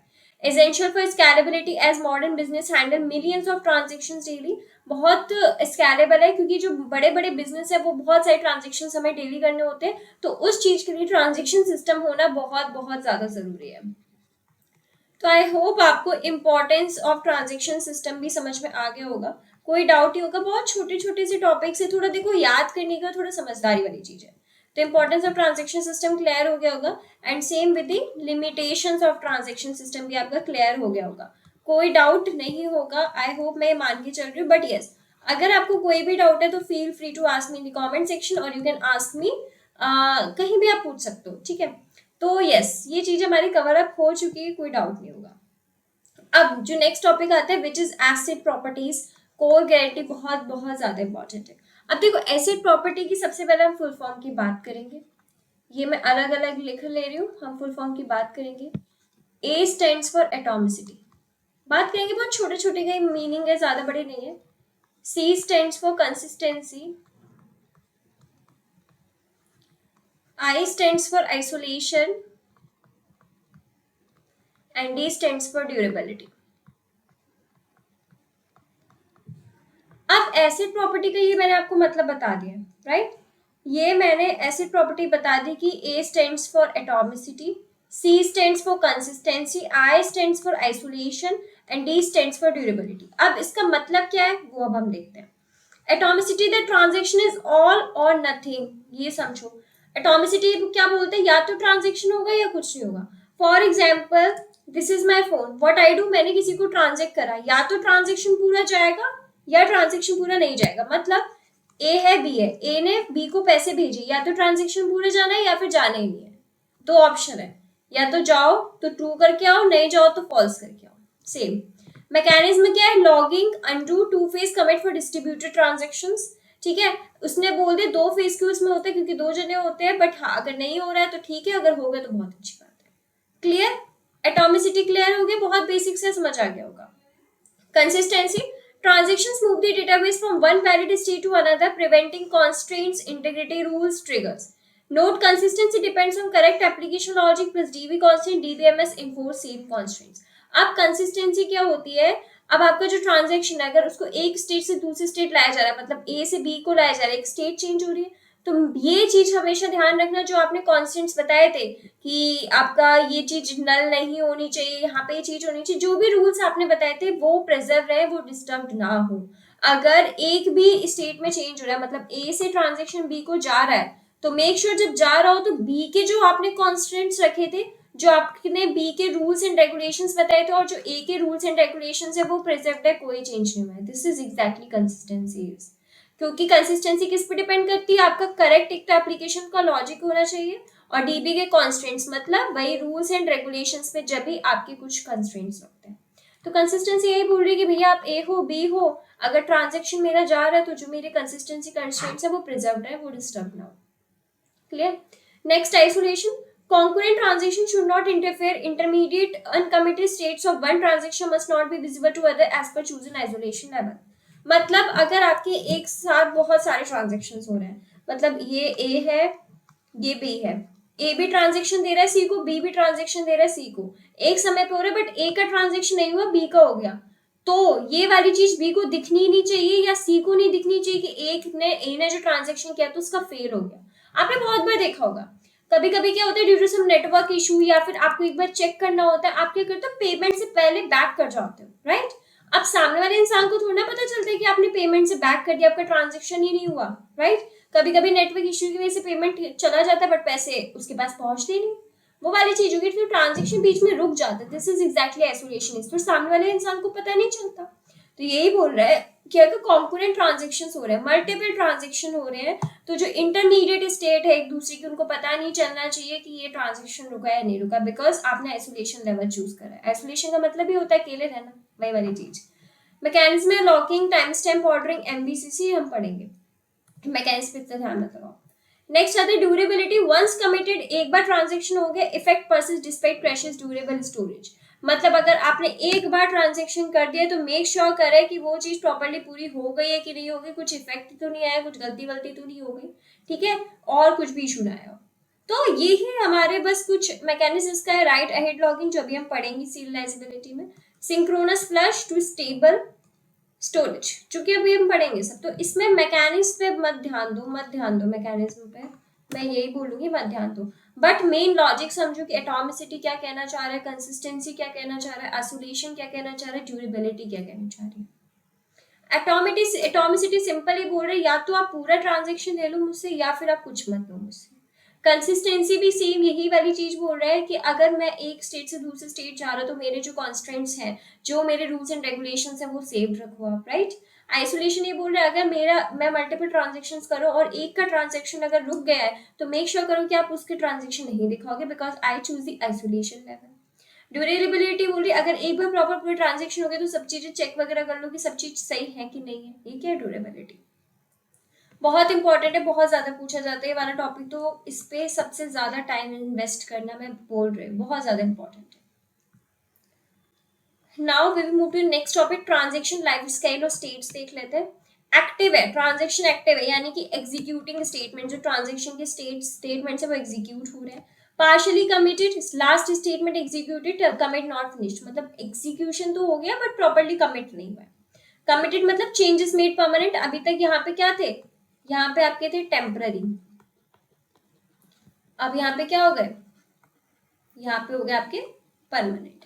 Essential for scalability as modern business handle millions of transactions daily. बहुत स्कैलेबल है क्योंकि जो बड़े बड़े बिजनेस है वो बहुत सारे ट्रांजेक्शन हमें डेली करने होते हैं, तो उस चीज के लिए ट्रांजेक्शन सिस्टम होना बहुत बहुत ज्यादा जरूरी है। तो आई होप आपको इम्पोर्टेंस ऑफ ट्रांजेक्शन सिस्टम भी समझ में आ गया होगा, कोई डाउट नहीं होगा। बहुत छोटे छोटे से टॉपिक से थोड़ा देखो याद करने का थोड़ा समझदारी वाली चीज है। तो importance of transaction system clear हो गया होगा and same with the limitations of transaction system भी आपका क्लियर हो गया होगा, कोई डाउट नहीं होगा। आई होप मैं मान के चल रही हूँ, बट यस अगर आपको कोई भी डाउट है तो feel free to ask me in the comment section और यू कैन आस्क मी, कहीं भी आप पूछ सकते हो, ठीक है। तो यस ये चीजें हमारी कवर अप हो चुकी है, कोई डाउट नहीं होगा। अब जो नेक्स्ट टॉपिक आता है which is asset properties, core guarantee, बहुत बहुत ज्यादा इंपॉर्टेंट है। अब देखो एसेट प्रॉपर्टी की सबसे पहले हम फुल फॉर्म की बात करेंगे, ये मैं अलग अलग लिख ले रही हूँ, हम फुल फॉर्म की बात करेंगे। ए स्टैंड्स फॉर एटॉमिसिटी, बात करेंगे बहुत छोटे छोटे का मीनिंग है, ज्यादा बड़े नहीं है। C stands for consistency, I stands for isolation and D stands for durability। अब एसिड प्रॉपर्टी का ये मैंने आपको मतलब बता दिया, राइट। ये मैंने एसिड प्रॉपर्टी बता दी कि A stands for atomicity, C stands for consistency, I stands for isolation and D stands for durability। अब इसका मतलब क्या है वो अब हम देखते हैं। Atomicity the transaction is all और नथिंग, ये समझो। एटॉमिसिटी क्या बोलते हैं, या तो ट्रांजेक्शन होगा या कुछ नहीं होगा। For example this is my phone, what I do, मैंने किसी को ट्रांजेक्ट करा, या तो ट्रांजेक्शन पूरा जाएगा या ट्रांजेक्शन पूरा नहीं जाएगा। मतलब ए है बी है, ए ने बी को पैसे भेजे, या तो ट्रांजेक्शन पूरे जाना है या फिर जाना ही नहीं है। दो ऑप्शन है, या तो जाओ तो ट्रू करके आओ, नहीं जाओ तो फॉल्स करके आओ। सेम मैकेनिज्म क्या है, logging undo two phase commit for distributed transactions, ठीक है। उसने बोल दिया दो फेज के उसमें होते हैं क्योंकि दो जने होते हैं, बट हाँ अगर नहीं हो रहा है तो ठीक है, अगर हो गया तो बहुत अच्छी बात है। क्लियर, एटॉमिसिटी क्लियर हो गया, बहुत बेसिक से समझ आ गया होगा। Consistency, transactions move the database from one valid state to another, preventing constraints, integrity, rules, triggers। Note, consistency depends on correct application logic plus DB constant, DBMS enforce same constraints। अब consistency क्या होती है, अब आपका जो transaction है अगर उसको एक स्टेट से दूसरे स्टेट लाया जा रहा है, मतलब ए से बी को लाया जा रहा है, एक स्टेट चेंज हो रही है, तो ये चीज हमेशा ध्यान रखना, जो आपने कॉन्स्टेंट्स बताए थे कि आपका ये चीज नल नहीं होनी चाहिए, यहाँ पे ये चीज होनी चाहिए, जो भी रूल्स आपने बताए थे वो प्रिजर्व रहे, वो डिस्टर्ब ना हो। अगर एक भी स्टेट में चेंज हो रहा है, मतलब ए से ट्रांजेक्शन बी को जा रहा है, तो मेक श्योर जब जा रहा हो तो बी के जो आपने कॉन्स्टेंट्स रखे थे, जो आपने बी के रूल्स एंड रेगुलेशंस बताए थे और जो ए के रूल्स एंड रेगुलेशंस है वो प्रिजर्व्ड है, कोई चेंज नहीं हुआ है। This is exactly consistency is, क्योंकि कंसिस्टेंसी किस पे डिपेंड करती है, आपका करेक्ट एक तो एप्लीकेशन का लॉजिक होना चाहिए और डीबी के कॉन्स्टेंट्स मतलब वही रूल्स एंड रेगुलेशंस पे जब भी आपके कुछ कंस्ट्रेंट्स होते हैं। तो कंसिस्टेंसी यही बोल रही है कि भैया आप ए हो बी हो, अगर ट्रांजेक्शन मेरा जा रहा है तो जो मेरे कंसिस्टेंसी कंस्ट्रेंट्स है वो प्रिजर्व्ड है, वो डिस्टर्ब ना हो। Clear. Next, isolation, concurrent transaction should not interfere, intermediate uncommitted states of one transaction must not be visible to other as per chosen isolation level। मतलब अगर आपके एक साथ बहुत सारे ट्रांजेक्शन हो रहे हैं, मतलब ये ए है ये बी है, ए भी ट्रांजेक्शन दे रहा है सी को, बी भी ट्रांजेक्शन दे रहा है सी को, एक समय पे हो रहा है, बट ए का ट्रांजेक्शन नहीं हुआ बी का हो गया, तो ये वाली चीज बी को दिखनी नहीं चाहिए या सी को नहीं दिखनी चाहिए कि ए ने जो ट्रांजेक्शन किया तो उसका फेल हो गया। आपने बहुत बार देखा होगा, कभी कभी क्या होता है due to some network issue या फिर आपको एक बार चेक करना होता है, आप क्या करते हो पेमेंट से पहले बैक कर जाते हो, राइट। अब सामने वाले इंसान को थोड़ा पता चलता है कि आपने पेमेंट से बैक कर दिया, आपका ट्रांजेक्शन ही नहीं हुआ, राइट। कभी कभी नेटवर्क इशू की वजह से पेमेंट चला जाता है बट पैसे उसके पास पहुंचते नहीं, वो वाली चीज होगी, तो ट्रांजेक्शन बीच में रुक जाता है। This is exactly isolation is, फिर सामने वाले इंसान को पता नहीं चलता। तो यही बोल रहा है कि अगर कॉम्पोनेंट ट्रांजेक्शन हो रहे हैं, मल्टीपल ट्रांजेक्शन हो रहे हैं, तो जो इंटरमीडिएट स्टेट है एक दूसरे की, उनको पता नहीं चलना चाहिए कि ये ट्रांजेक्शन रुका या नहीं रुका, बिकॉज आपने आइसोलेशन लेवल चूज करा है। आइसोलेशन का मतलब ही होता है अकेले रहना, वही वाली चीज। मैकेनिज्म में लॉकिंग, टाइम स्टैम्प ऑर्डरिंग, एमबीसीसी हम पढ़ेंगे, मैकेनिज्म पे इतना ध्यान मत लगाओ। नेक्स्ट आते ड्यूरेबिलिटी, वंस कमिटेड, एक बार ट्रांजेक्शन हो गया, effect persist despite precious durable storage. मतलब अगर आपने एक बार ट्रांजेक्शन कर दिया तो मेक श्योर करें कि वो चीज प्रॉपर्ली पूरी हो गई है कि नहीं हो गई, कुछ इफेक्ट तो नहीं आया, कुछ गलती वलती तो नहीं हो गई, ठीक है, और कुछ भी इशू ना आया हो। तो ये ही हमारे बस कुछ मैकेनिज्म का है। राइट अहेड लॉगिंग जो अभी हम पढ़ेंगे सीरियलाइजेबिलिटी में, synchronous flush to stable storage जो कि अभी हम पढ़ेंगे सब। तो इसमें मैकेनिज्म पे मत ध्यान दो मैकेनिज्म पे, मैं यही बोलूंगी मत ध्यान दो, बट मेन लॉजिक समझो कि एटॉमिसिटी क्या कहना चाह रहा है, कंसिस्टेंसी क्या कहना चाह रहा है, आइसोलेशन क्या कहना चाह रहा है, ड्यूरेबिलिटी क्या कहना चाह रही है। एटॉमिसिटी सिंपल ही बोल रहे या तो आप पूरा ट्रांजेक्शन ले लो मुझसे या फिर आप कुछ मत लो मुझसे। कंसिस्टेंसी भी सेम यही वाली चीज बोल रहा है कि अगर मैं एक स्टेट से दूसरे स्टेट जा रहा हूं तो मेरे जो कॉन्स्टेंट्स हैं, जो मेरे रूल्स एंड रेगुलेशंस हैं, वो सेव रखो आप, राइट। आइसोलेशन ये बोल रहा है अगर मैं मल्टीपल ट्रांजेक्शन करो और एक का ट्रांजेक्शन अगर रुक गया है तो मेक श्योर करो कि आप उसके ट्रांजेक्शन नहीं दिखाओगे, because I choose the isolation level. Durability बोल रही है अगर एक बार प्रॉपर पूरे ट्रांजेक्शन हो गए तो सब चीजें चेक वगैरह कर लो कि सब चीज सही है कि नहीं है। ये क्या है ड्यूरेबिलिटी, बहुत इंपॉर्टेंट है, बहुत ज्यादा पूछा जाता है ये वाला टॉपिक, तो इस पे सबसे ज्यादा टाइम इन्वेस्ट करना मैं बोल रही हूँ, बहुत ज्यादा इंपॉर्टेंट है। Now we will move to next topic, transaction life style और स्टेट्स देख लेते हैं। एक्टिव है ट्रांजेक्शन, एक्टिव है यानी कि एग्जीक्यूटिंग स्टेटमेंट, जो ट्रांजेक्शन के स्टेटमेंट है वो एग्जीक्यूट हो रहे हैं। Partially committed, last statement executed, commit not finished, मतलब एग्जीक्यूशन तो हो गया बट प्रॉपर्ली कमिट नहीं हुआ। कमिटेड मतलब चेंजेस मेड परमानेंट, अभी तक यहाँ पे क्या थे, यहाँ पे आपके थे टेम्पररी, अब यहाँ पे क्या हो गए, यहाँ पे हो गए आपके permanent.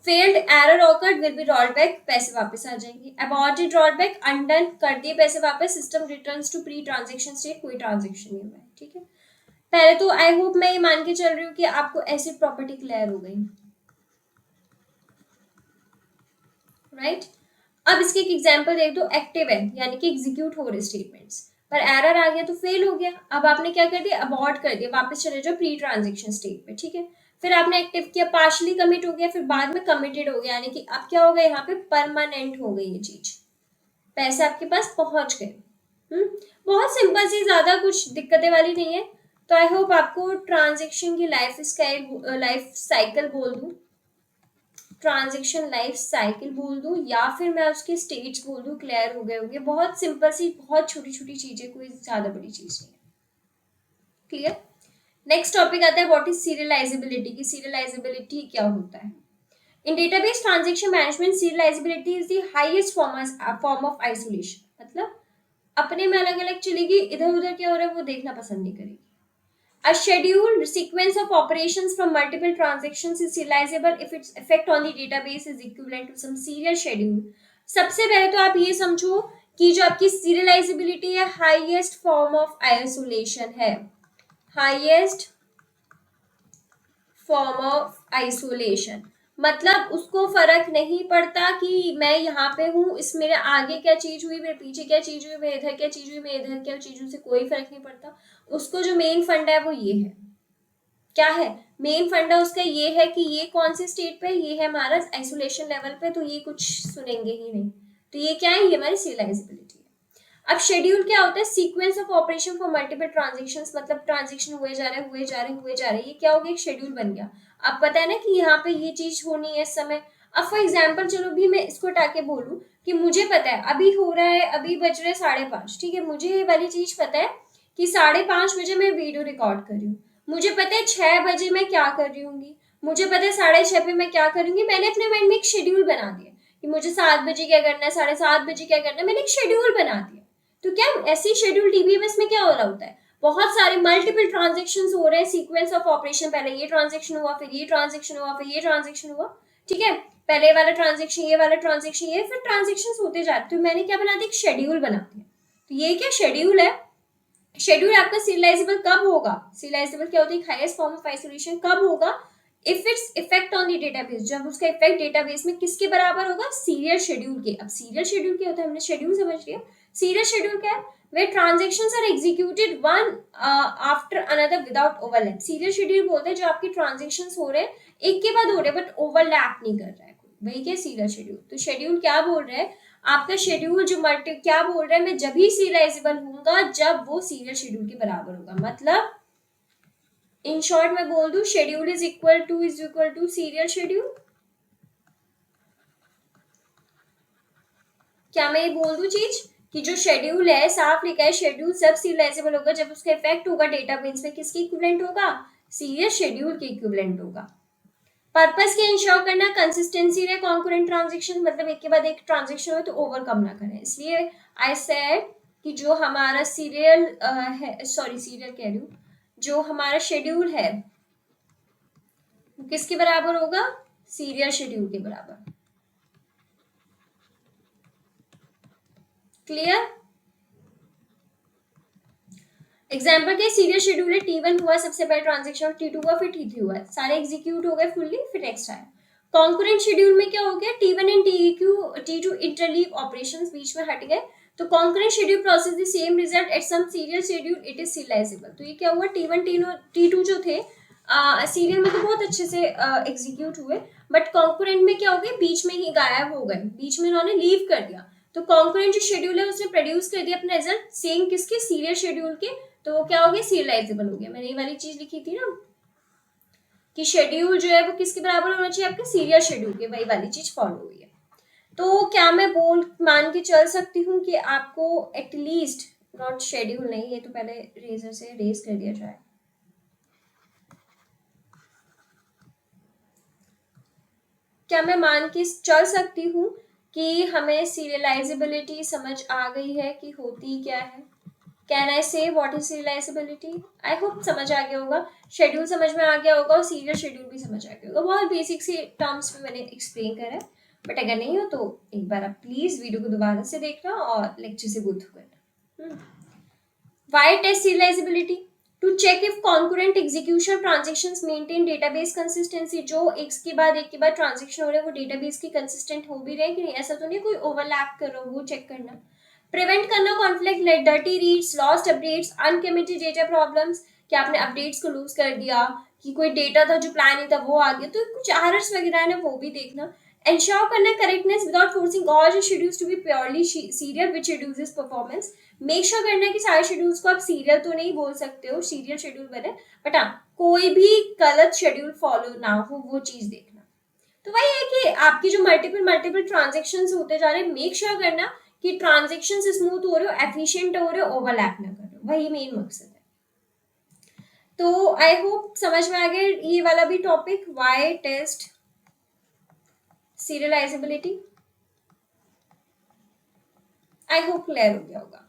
Failed error awkward will be rolled back, पैसे वापस आ जाएंगे। अबॉर्टेड रोल बैक, अनडन कर दिए पैसे वापस, system returns to pre transaction state, कोई ट्रांजेक्शन नहीं हुआ है, ठीक है। पहले तो आई होप मैं ये मान के चल रही हूँ कि आपको एसिड प्रॉपर्टी क्लियर हो गई, राइट। अब इसके एक एग्जांपल देख दो, एक्टिव है यानी कि एग्जीक्यूट हो रहे स्टेटमेंट्स, पर एरर आ गया तो फेल हो गया, अब आपने क्या कर दिया, अबॉर्ट कर दिया, वापस चले जाओ प्री ट्रांजेक्शन स्टेट पे, ठीक है। फिर आपने एक्टिव किया, पार्शली कमिट हो गया, फिर बाद में कमिटेड हो गया, यानी कि अब क्या हो गया, यहाँ पे परमानेंट हो गई ये चीज, पैसे आपके पास पहुंच गए। बहुत सिंपल सी, ज्यादा कुछ दिक्कतें वाली नहीं है। तो आई होप आपको ट्रांजेक्शन की लाइफ साइकिल बोल दूं, ट्रांजेक्शन लाइफ साइकिल बोल दूं या फिर मैं उसके स्टेट्स बोल दूं, क्लियर हो गए होंगे। बहुत सिंपल सी, बहुत छोटी छोटी चीजें, कोई ज्यादा बड़ी चीज नहीं है, क्लियर। नेक्स्ट टॉपिक आता है व्हाट इज सीरियलाइजेबिलिटी, की सीरियलाइजेबिलिटी क्या होता है। In database transaction management serializability is the highest form of isolation, मतलब अपने में अलग अलग चलेगी, इधर उधर क्या हो रहा है वो देखना पसंद नहीं करेगी। A scheduled sequence of operations from multiple transactions is serializable if its effect on the database is equivalent to some serial schedule. सबसे पहले तो आप ये समझो कि जो आपकी सीरियलाइजेबिलिटी है हाईएस्ट फॉर्म ऑफ आइसोलेशन है, हाईएस्ट फॉर्म ऑफ आइसोलेशन, मतलब उसको फर्क नहीं पड़ता कि मैं यहाँ पे हूँ, इस मेरे आगे क्या चीज हुई, मेरे पीछे क्या चीज हुई, मेरे इधर क्या चीज हुई, मेरे इधर क्या चीज हुई, से कोई फर्क नहीं पड़ता। उसको जो मेन फंडा है वो ये है, क्या है मेन फंडा उसका, ये है कि ये कौन से स्टेट पे, ये है हमारा आइसोलेशन लेवल पे, तो ये कुछ सुनेंगे ही नहीं, तो ये क्या है, ये हमारी सीरियलाइजेबिलिटी है। अब शेड्यूल क्या होता है, sequence of operation for multiple transactions, मतलब ट्रांजेक्शन हुए जा रहे, ये क्या हो गया, एक शेड्यूल बन गया। अब पता है ना कि यहाँ पे ये चीज होनी है इस समय। अब फॉर एग्जाम्पल चलो भी मैं इसको हटा के बोलूँ कि मुझे पता है अभी हो रहा है, अभी बज रहे 5:30, ठीक है, मुझे ये वाली चीज पता है कि 5:30 बजे मैं वीडियो रिकॉर्ड कर रही हूँ, मुझे पता है 6 बजे मैं क्या कर रही हूँ, मुझे पता है 6:30 पे मैं क्या करूंगी। मैंने अपने माइंड में एक शेड्यूल बना दिया कि मुझे 7 बजे क्या करना है, 7:30 बजे क्या करना है, मैंने एक शेड्यूल बना दिया। तो क्या ऐसी शेड्यूल डीबीएमएस में क्या हो रहा होता है, बहुत सारे मल्टीपल ट्रांजेक्शंस हो रहे हैं, सीक्वेंस ऑफ ऑपरेशन, पहले ये ट्रांजेक्शन हुआ, फिर ये ट्रांजेक्शन हुआ, फिर ये ट्रांजेक्शन हुआ, ठीक है, पहले वाला ट्रांजेक्शन, ये वाला ट्रांजेक्शन, ये फिर ट्रांजेक्शंस होते जाते। तो मैंने क्या बना दिया, एक शेड्यूल बना दिया। तो ये क्या शेड्यूल है, शेड्यूल आपका सीरियलाइजेबल कब होगा, सीरियलाइजेबल क्या होता है, हाईएस्ट फॉर्म ऑफ आइसोलेशन कब होगा, if its effect on the database, जब उसका इफेक्ट डेटाबेस में किसके बराबर होगा, सीरियल शेड्यूल के। अब सीरियल शेड्यूल क्या होता है, हमने शेड्यूल समझ लिया। सीरियल शेड्यूल क्या है, where transactions are executed one after another without overlap। Serial schedule बोलते हैं जो आपके ट्रांजेक्शन्स हो रहे हैं एक के बाद हो रहे हैं बट ओवरलैप नहीं कर रहा है कोई, वही क्या सीरियल शेड्यूल। तो शेड्यूल क्या बोल रहा है, आपका शेड्यूल जो मल्टी क्या बोल रहा है, मैं जब ही सीरियलाइजेबल होऊंगा जब वो सीरियल शेड्यूल के बराबर होगा। मतलब इन शॉर्ट मैं बोल दूं, schedule is equal to serial schedule. क्या मैं ये बोल दूं चीज कि जो शेड्यूल है, साफ लिखा है, शेड्यूल सब सीरियलाइजेबल होगा जब उसका इफेक्ट होगा डेटाबेस में किसके इक्विवेलेंट होगा, सीरियल शेड्यूल के इक्विवेलेंट होगा। पर्पस क्या इंश्योर करना, कंसिस्टेंसी रहे कॉन्करेंट ट्रांजेक्शन, मतलब एक के बाद एक ट्रांजेक्शन हो तो ओवरकम ना करें। इसलिए आई सेड कि जो हमारा सीरियल है, सॉरी सीरियल कह रही हूँ, जो हमारा शेड्यूल है किसके बराबर होगा, सीरियल शेड्यूल के बराबर। क्लियर। एग्जाम्पल के सीरियल शेड्यूल है, T1 हुआ सबसे पहले ट्रांजेक्शन, T2 हुआ, फिर T3 हुआ, सारे एग्जीक्यूट हो गए फुल्ली, फिर नेक्स्ट आया। कॉन्करेंट शेड्यूल में क्या हो गया, T1 and T2 interleave operations बीच में हट गए, तो concurrent schedule process the same result at some serial schedule, it is serializable. तो ये क्या हुआ, T1 T2 जो थे सीरियल में तो बहुत अच्छे से एग्जीक्यूट हुए, बट कॉन्करेंट में क्या हो गए, बीच में ही गायब हो गए, बीच में इन्होंने लीव कर दिया। तो कॉन्करेंट जो शेड्यूल है उसने प्रोड्यूस कर दिया अपना रिजल्ट सेम किसके, सीरियल शेड्यूल के, तो वो क्या हो गया, सीरियलाइजेबल हो गया। मैंने ये वाली चीज लिखी थी ना कि शेड्यूल जो है वो किसके बराबर होना चाहिए, आपके सीरियल शेड्यूल के, वही वाली चीज फॉलो हुई है। तो क्या मैं मान के चल सकती हूँ कि आपको एटलीस्ट, नॉट शेड्यूल नहीं, ये तो पहले रेजर से रेज कर दिया जाए, क्या मैं मान के चल सकती हूँ कि हमें सीरियलाइजेबिलिटी समझ आ गई है कि होती क्या है। कैन आई से what is serialisability, I hope समझ आ गया होगा, शेड्यूल समझ में आ गया होगा और सीरियल शेड्यूल भी समझ आ गया होगा। बहुत बेसिक सी टर्म्स में मैंने एक्सप्लेन करा है, बट अगर नहीं हो तो एक बार आप प्लीज वीडियो को दोबारा से देखना और लेक्चर से गो थ्रू करना। Why test serializability, to check if concurrent execution transactions maintain database consistency, जो एक के बाद ट्रांजेक्शन हो रहे हैं वो डेटाबेस की कंसिस्टेंट हो भी रहे कि नहीं, ऐसा तो नहीं कोई ओवरलैप कर रहा हो, वो चेक करना। प्रिवेंट करना conflict, dirty reads, lost updates, uncommitted data problems, कि आपने अपडेट्स को लूज कर दिया, कि कोई डेटा था जो प्लान नहीं था वो आ गया, तो कुछ एरर्स वगैरह है ना वो भी देखना। इंश्योर करना correctness without forcing all your schedules to be purely serial which reduces performance. Make sure करना कि सारे शेड्यूल्स को आप सीरियल तो नहीं बोल सकते हो, सीरियल शेड्यूल बने, बट हाँ कोई भी गलत शेड्यूल फॉलो ना हो, वो चीज देखना। तो वही है कि आपकी जो मल्टीपल ट्रांजेक्शन्स होते जा रहे हैं, मेक श्योर करना कि ट्रांजेक्शन स्मूथ हो रहे हो, एफिशिएंट हो रहे हो, ओवरलैप ना कर रहे हो, वही मेन मकसद है। तो आई होप समझ में आ गया ये वाला भी topic, why test serializability, I hope clear हो गया होगा।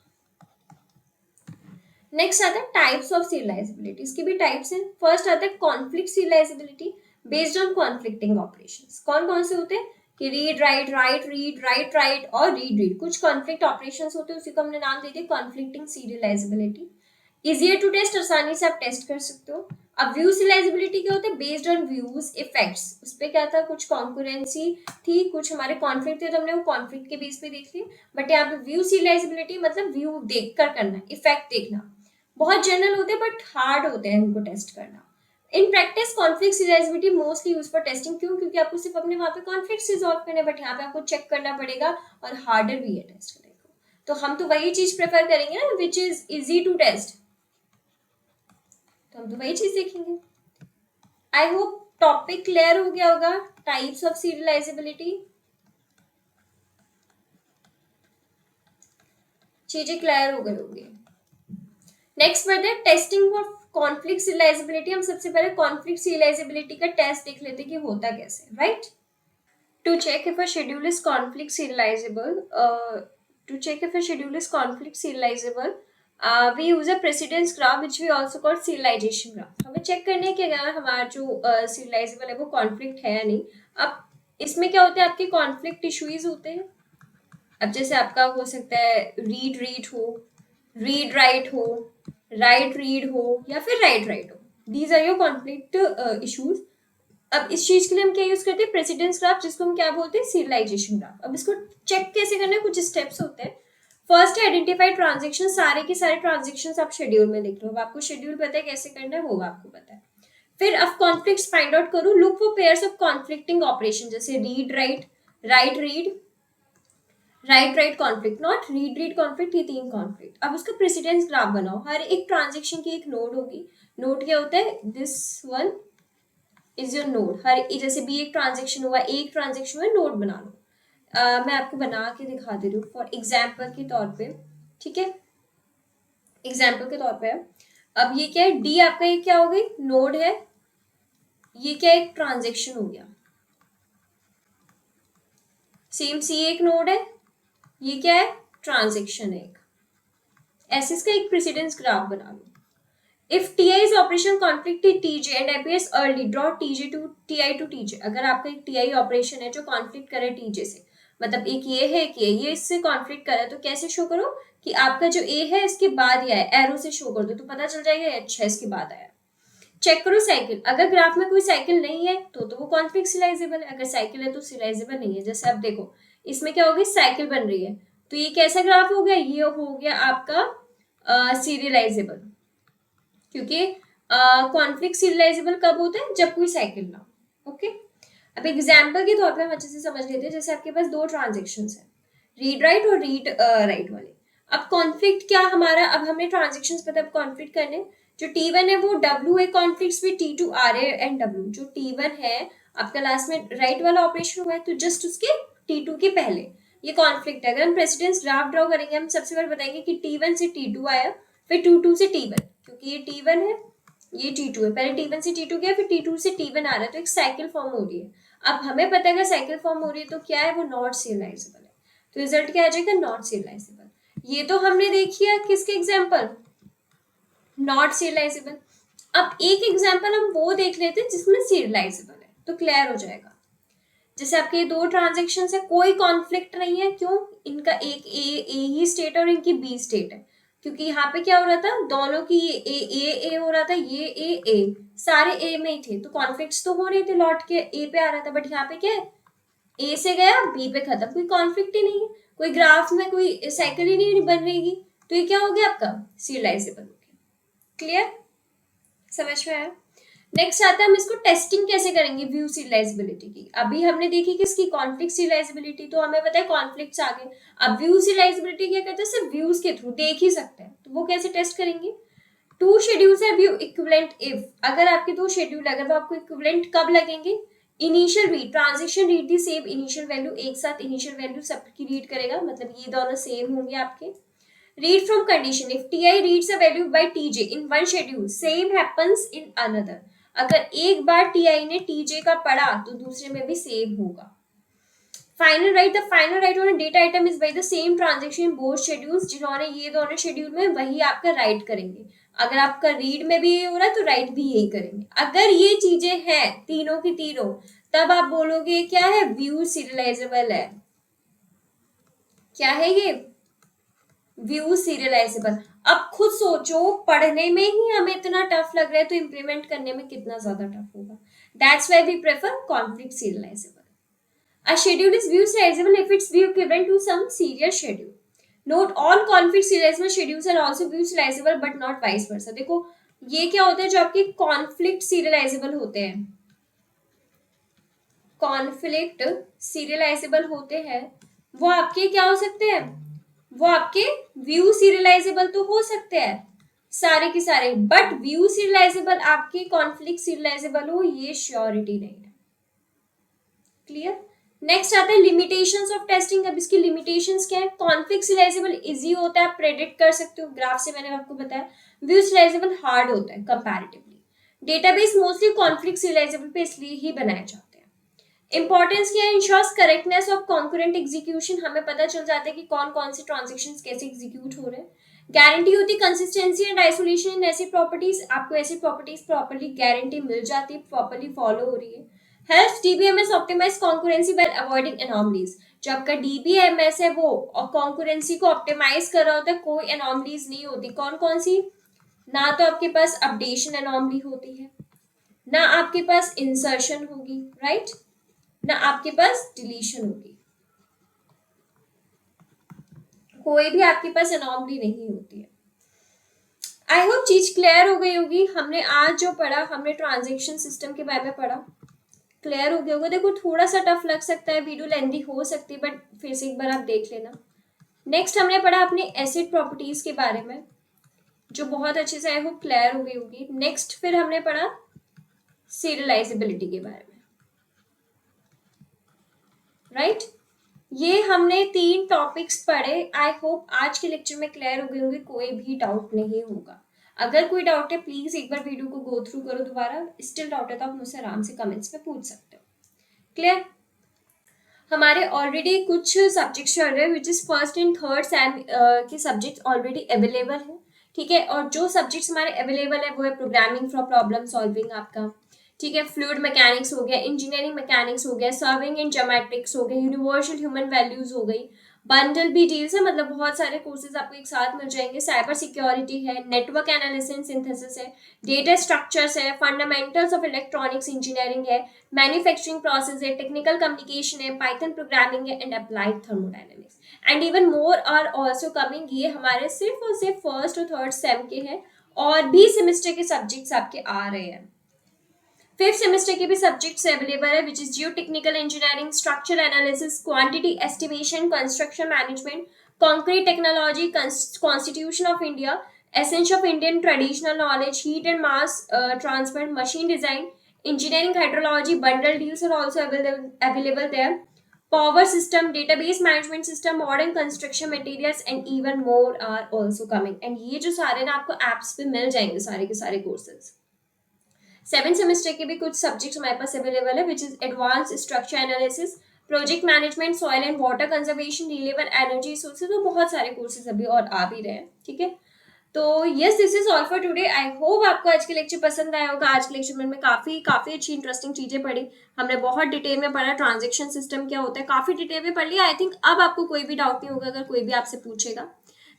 नेक्स्ट आता है टाइप्स ऑफ सीरियलाइजेबिलिटी, इसकी भी टाइप्स हैं। फर्स्ट आता है conflict serializability based on conflicting operations. कौन कौन से होते हैं कि read write, write read, write write और रीड रीड, कुछ कॉन्फ्लिक्ट ऑपरेशंस होते हैं, उसी को हमने नाम दे दिया conflicting serializability. Easier to test, आसानी से आप टेस्ट कर सकते हो। अब व्यू सीरियलाइजेबिलिटी क्या होता है, बेस्ड ऑन व्यूज इफेक्ट्स, उस पे क्या था, कुछ कॉन्करेंसी थी, कुछ हमारे कॉन्फ्लिक्ट थे, तो हमने वो कॉन्फ्लिक्ट के बेस पे देख लिया। बट यहाँ पे व्यू सीरियलाइजेबिलिटी मतलब व्यू देख कर करना, इफेक्ट देखना, बहुत जनरल होते हैं बट हार्ड होते हैं इनको टेस्ट करना। In practice conflict serialisability mostly use for testing, क्यों, क्योंकि आपको सिर्फ अपने वहां पे कॉन्फ्लिक्ट रिजॉल्व करने, बट यहाँ पे आपको चेक करना पड़ेगा और हार्डर भी है टेस्ट करने को। तो हम तो वही चीज प्रेफर करेंगे ना which is easy to test, तो हम तो वही चीज देखेंगे। आई होप टॉपिक क्लियर हो गया होगा, टाइप्स ऑफ सीरियलाइजेबिलिटी, चीजें क्लियर हो गई होगी। नेक्स्ट बढ़ते हैं टेस्टिंग फॉर कॉन्फ्लिक्ट सीरियलाइजेबिलिटी। हम सबसे पहले कॉन्फ्लिक्ट सीरियलाइजेबिलिटी का टेस्ट देख लेते हैं कि होता कैसे, right. To check if a schedule is conflict serializable, we use a precedence graph which we also call serialization graph। हमें चेक करने के अगर हमारा जो serializable है वो कॉन्फ्लिक्ट है या नहीं। अब इसमें क्या होता है, आपके कॉन्फ्लिक्ट इशूज होते हैं। अब जैसे आपका हो सकता है रीड रीड हो, रीड राइट हो, राइट रीड हो या फिर राइट राइट हो, these are your conflict issues. अब इस चीज के लिए हम क्या यूज करते हैं, प्रेसिडेंस ग्राफ, जिसको हम क्या बोलते हैं, सीरियलाइजेशन ग्राफ। अब इसको चेक कैसे करना है, कुछ स्टेप्स होते हैं। फर्स्ट आइडेंटिफाई ट्रांजेक्शन, सारे के सारे ट्रांजेक्शन आप शेड्यूल में लिख लो। अब आपको शेड्यूल पता है कैसे करना है, वो आपको पता है। फिर अब कॉन्फ्लिक्ट्स फाइंड आउट करो, look for pairs of conflicting operation, जैसे read write, write read, write write conflict, not read read conflict, ये 3 कॉन्फ्लिक्ट। अब उसका प्रेसिडेंस ग्राफ बनाओ। हर एक ट्रांजेक्शन की एक नोड होगी। नोड क्या होता है, this one is your node. हर जैसे भी एक ट्रांजेक्शन हुआ, एक ट्रांजेक्शन हुआ, नोड बना लो। मैं आपको बना के दिखा दे रही हूँ फॉर एग्जाम्पल के तौर पे, ठीक है, एग्जाम्पल के तौर पे। अब ये क्या है, डी आपका ये क्या हो गई, नोड है। ये क्या, एक ट्रांजेक्शन हो गया। सेम सी एक नोड है, ये क्या है, ट्रांजेक्शन है एक। ऐसे इसका एक प्रेसिडेंस ग्राफ बना लो। If ti is operation conflict to tj and appears early, draw tj to ti to tj। अगर आपका एक ti ऑपरेशन है जो कॉन्फ्लिक्ट करे tj से, मतलब एक ये है, एक ये इससे कॉन्फ्लिक्ट करे, तो कैसे शो करो कि आपका जो a है इसके बाद ही आया, एरो से शो कर दो तो पता चल जाएगा अच्छा इसके बाद आया। चेक करो साइकिल, अगर ग्राफ में कोई साइकिल नहीं है तो वो कॉन्फ्लिक्ट सीरियलाइजेबल है, अगर साइकिल है तो सीरियलाइजेबल नहीं है। जैसे अब देखो इसमें क्या होगी, साइकिल बन रही है, तो ये कैसा ग्राफ हो गया, ये हो गया आपका सीरियलाइजेबल, क्योंकि कॉन्फ्लिक्ट सीरियलाइजेबल कब होता है, जब कोई साइकिल ना हो। ओके, अब एग्जांपल के तौर पे हम अच्छे से समझ लेते हैं। जैसे आपके पास 2 ट्रांजेक्शंस हैं, रीड राइट और रीड राइट वाले। अब कॉन्फ्लिक्ट क्या हमारा, अब हमें ट्रांजेक्शंस पता है कॉन्फ्लिक्ट करने। जो T1 है वो W है conflicts with T2 RA and W। जो T1 है आपका लास्ट में राइट वाला ऑपरेशन हुआ है, तो जस्ट उसके T2 के पहले ये कॉन्फ्लिक्ट है। अगर हम प्रेसिडेंस ग्राफ ड्रॉ करेंगे, हम सबसे पहले बताएंगे कि T1 से T2 आया, फिर T2 से T1, क्योंकि ये T1 है ये T2 है, पहले T1 से T2 गया, फिर T2 से T1 आ रहा है, तो एक साइकिल फॉर्म हो रही है। अब हमें पता है कि साइकिल फॉर्म हो रही है तो क्या है, वो नॉट सीरियलाइजेबल है। तो रिजल्ट क्या आ जाएगा, नॉट सीरियलाइजेबल। ये तो हमने देखी है किसके एग्जाम्पल, नॉट सीरियलाइजेबल। अब एक एग्जाम्पल हम वो देख लेते हैं जिसमें सीरियलाइजेबल है, तो क्लियर हो जाएगा। जैसे आपके 2 ट्रांजेक्शन है, कोई कॉन्फ्लिक्ट नहीं है, क्यों, इनका एक ए ही स्टेट है और इनकी बी स्टेट है, क्योंकि यहाँ पे क्या हो रहा था, दोनों की ए हो रहा था, ये ए सारे ए में ही थे, तो कॉन्फ्लिक्ट्स तो हो रहे थे, लौट के ए पे आ रहा था। बट यहाँ पे क्या है, ए से गया बी पे खत्म, कोई कॉन्फ्लिक्ट ही नहीं है, कोई ग्राफ में कोई साइकिल ही नहीं बन रहेगी, तो ये क्या हो गया आपका, सीरियलाइजेबल हो गया। क्लियर, समझ में आया। नेक्स्ट आता है हम इसको टेस्टिंग कैसे करेंगे, व्यू सीरियलाइजेबिलिटी की। अभी हमने देखी किसकी, कॉन्फ्लिक्ट सीरियलाइजेबिलिटी, तो हमें पता है कॉन्फ्लिक्ट्स आ गए। अब व्यू सीरियलाइजेबिलिटी क्या करते हैं, सिर्फ व्यूज के थ्रू देख ही सकते हैं, तो वो कैसे टेस्ट करेंगे। 2 शेड्यूल्स है व्यू इक्विवेलेंट इफ, अगर आपके 2 शेड्यूल है, अगर वो आपको इक्विवेलेंट कब लगेंगे, initial read, transaction read the same initial value, एक साथ इनिशियल वैल्यू सबकी रीड करेगा, मतलब ये दोनों सेम होंगे आपके। Read from condition, if Ti reads a value by Tj in one schedule, same happens in another। अगर एक बार Ti ने Tj का पढ़ा तो दूसरे में भी सेम होगा। Final write, the final write on a data item is by the same transaction in both schedules। जिन्होंने ये दोनों शेड्यूल में वही आपका राइट करेंगे। अगर आपका रीड में भी ये हो रहा है तो राइट भी यही करेंगे। अगर ये चीजें हैं तीनों की तीनों, तब आप बोलोगे क्या है, व्यू सीरियलाइजेबल है। क्या है ये, व्यू सीरियलाइजेबल। अब खुद सोचो, पढ़ने में ही हमें इतना टफ लग रहा है तो इंप्लीमेंट करने में कितना ज्यादा टफ होगा। That's why we prefer conflict serializable. A schedule is view serializable if it's view equivalent to some serial schedule. Note all conflict serializable schedules are also view serializable but not vice versa. देखो ये क्या होता है, जो आपके conflict serialisable होते हैं, conflict serialisable होते हैं, वो आपके क्या हो सकते हैं, वो आपके व्यू सीरियलाइजेबल तो हो सकते हैं सारे के सारे, बट व्यू सीरियलाइजेबल आपके कॉन्फ्लिक्ट सीरियलाइजेबल हो ये श्योरिटी नहीं है। क्लियर। नेक्स्ट आता है लिमिटेशंस ऑफ टेस्टिंग। अब इसकी लिमिटेशंस क्या है, कॉन्फ्लिक्ट सीरियलाइजेबल इजी होता है, आप प्रेडिक्ट कर सकते हो, ग्राफ से मैंने आपको बताया। व्यू सीरियलाइजेबल हार्ड होता है comparatively. Database mostly conflict serializable पे इसलिए ही बनाए जाते हैं। इंपॉर्टेंस क्या है, ensures correctness of concurrent execution, हमें पता चल जाता है कि कौन कौन से ट्रांजेक्शंस कैसे एग्जीक्यूट हो रहे हैं। गारंटी होती है कंसिस्टेंसी एंड आइसोलेशन इन ऐसी प्रॉपर्टीज, आपको ऐसी प्रॉपर्टीज प्रॉपर्ली गारंटी मिल जाती है, प्रॉपर्ली फॉलो हो रही है। Helps DBMS optimize concurrency by avoiding anomalies. जो आपका डीबीएमएस है वो कॉन्करेंसी को ऑप्टिमाइज कर रहा होता है, कोई एनॉमलीज नहीं होती। कौन कौन सी, ना तो आपके पास अपडेशन एनॉमली होती है, ना आपके पास इंसर्शन होगी, राइट, ना आपके पास डिलीशन होगी, कोई भी आपके पास एनॉमली नहीं होती है। आई होप चीज क्लियर हो गई होगी। हमने आज जो पढ़ा, हमने ट्रांजैक्शन सिस्टम के बारे में पढ़ा, क्लियर हो गया होगा। देखो थोड़ा सा टफ लग सकता है, वीडियो लेंथी हो सकती है, बट फिर से एक बार आप देख लेना। नेक्स्ट हमने पढ़ा अपने एसिड प्रॉपर्टीज के बारे में, जो बहुत अच्छे से आई होप क्लियर हो गई होगी। नेक्स्ट फिर हमने पढ़ा सीरियलाइजेबिलिटी के बारे में, राइट। ये हमने 3 टॉपिक्स पढ़े। आई होप आज के लेक्चर में क्लियर हो गए होंगे, कोई भी डाउट नहीं होगा। अगर कोई डाउट है प्लीज एक बार वीडियो को गो थ्रू करो दोबारा। स्टिल डाउट है तो आप मुझसे आराम से कमेंट्स में पूछ सकते हो। क्लियर। हमारे ऑलरेडी कुछ सब्जेक्ट्स चल रहे हैं, which is first and third Sam के सब्जेक्ट ऑलरेडी अवेलेबल है, ठीक है। और जो सब्जेक्ट्स हमारे अवेलेबल है वो है प्रोग्रामिंग फॉर प्रॉब्लम सॉल्विंग आपका, ठीक है, फ्लूइड मैकेनिक्स हो गया, इंजीनियरिंग मैकेनिक्स हो गया, सर्विंग एंड ज्योमेट्रिक्स हो गया, यूनिवर्सल ह्यूमन वैल्यूज हो गई, बंडल भी डील्स है, मतलब बहुत सारे कोर्सेज आपको एक साथ मिल जाएंगे। साइबर सिक्योरिटी है, नेटवर्क एनालिसिस एंड सिंथेसिस है, डेटा स्ट्रक्चर्स है, फंडामेंटल्स ऑफ इलेक्ट्रॉनिक्स इंजीनियरिंग है, मैन्युफैक्चरिंग प्रोसेस है, टेक्निकल कम्युनिकेशन है, पाइथन प्रोग्रामिंग है and applied thermodynamics and even more are also coming. ये हमारे सिर्फ और सिर्फ फर्स्ट और थर्ड सेम के हैं, और भी सेमेस्टर के सब्जेक्ट्स आपके आ रहे हैं। 5th सेमेस्टर के भी सब्जेक्ट्स अवेलेबल है, which is Jio technical engineering, structure analysis, quantity estimation, construction management, concrete technology, constitution of India, essence of Indian traditional knowledge, heat and mass transfer, machine design, engineering hydrology, bundle deals are also available there, power system, database management system, modern construction materials and even more are also coming। and ये जो सारे ना आपको apps पे मिल जाएंगे सारे के सारे courses। 7th सेमेस्टर के भी कुछ सब्जेक्ट्स हमारे पास अवेलेबल है, which is advance structure analysis, project management, soil and water conservation, renewable energy sources, तो बहुत सारे कोर्सेज अभी और आ भी रहे हैं, ठीक है। तो yes, this is all for today. I hope आपको आज के लेक्चर पसंद आया होगा। आज के लेक्चर में मैं काफी अच्छी इंटरेस्टिंग चीजें पढ़ी, हमने बहुत डिटेल में पढ़ा ट्रांजैक्शन सिस्टम क्या होता है, काफी डिटेल में पढ़ लिया। आई थिंक अब आपको कोई भी डाउट नहीं होगा अगर कोई भी आपसे पूछेगा।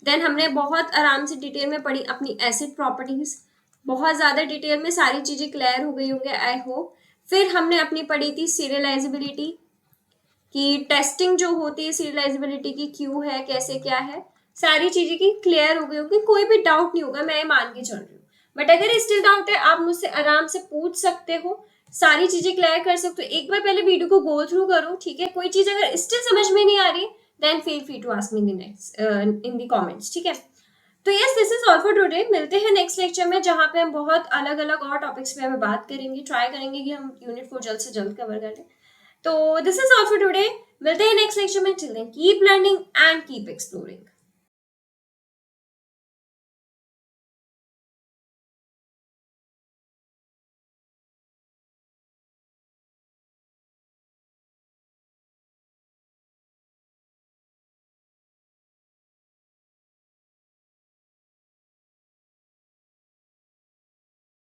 देन हमने बहुत आराम से डिटेल में पढ़ी अपनी एसिड प्रॉपर्टीज, बहुत ज्यादा डिटेल में सारी चीजें क्लियर हो गई होंगे आई होप। फिर हमने अपनी पढ़ी थी सीरियलाइजेबिलिटी की, टेस्टिंग जो होती है सीरियलाइजेबिलिटी की क्यों है, कैसे क्या है, सारी चीजें की क्लियर हो गई होगी, कोई भी डाउट नहीं होगा, मैं मान के चल रही हूँ। बट अगर स्टिल डाउट है आप मुझसे आराम से पूछ सकते हो, सारी चीजें क्लियर कर सकते हो। एक बार पहले वीडियो को गो थ्रू करो, ठीक है। कोई चीज अगर स्टिल समझ में नहीं आ रही then feel free to ask me in the comments, ठीक है। तो yes, this is all for today. मिलते हैं नेक्स्ट लेक्चर में, जहाँ पे हम बहुत अलग अलग और टॉपिक्स पे हमें बात करेंगे, ट्राई करेंगे कि हम यूनिट 4 जल्द से जल्द कवर करें। तो this is all for today, मिलते हैं नेक्स्ट लेक्चर में। Till then keep learning and keep exploring.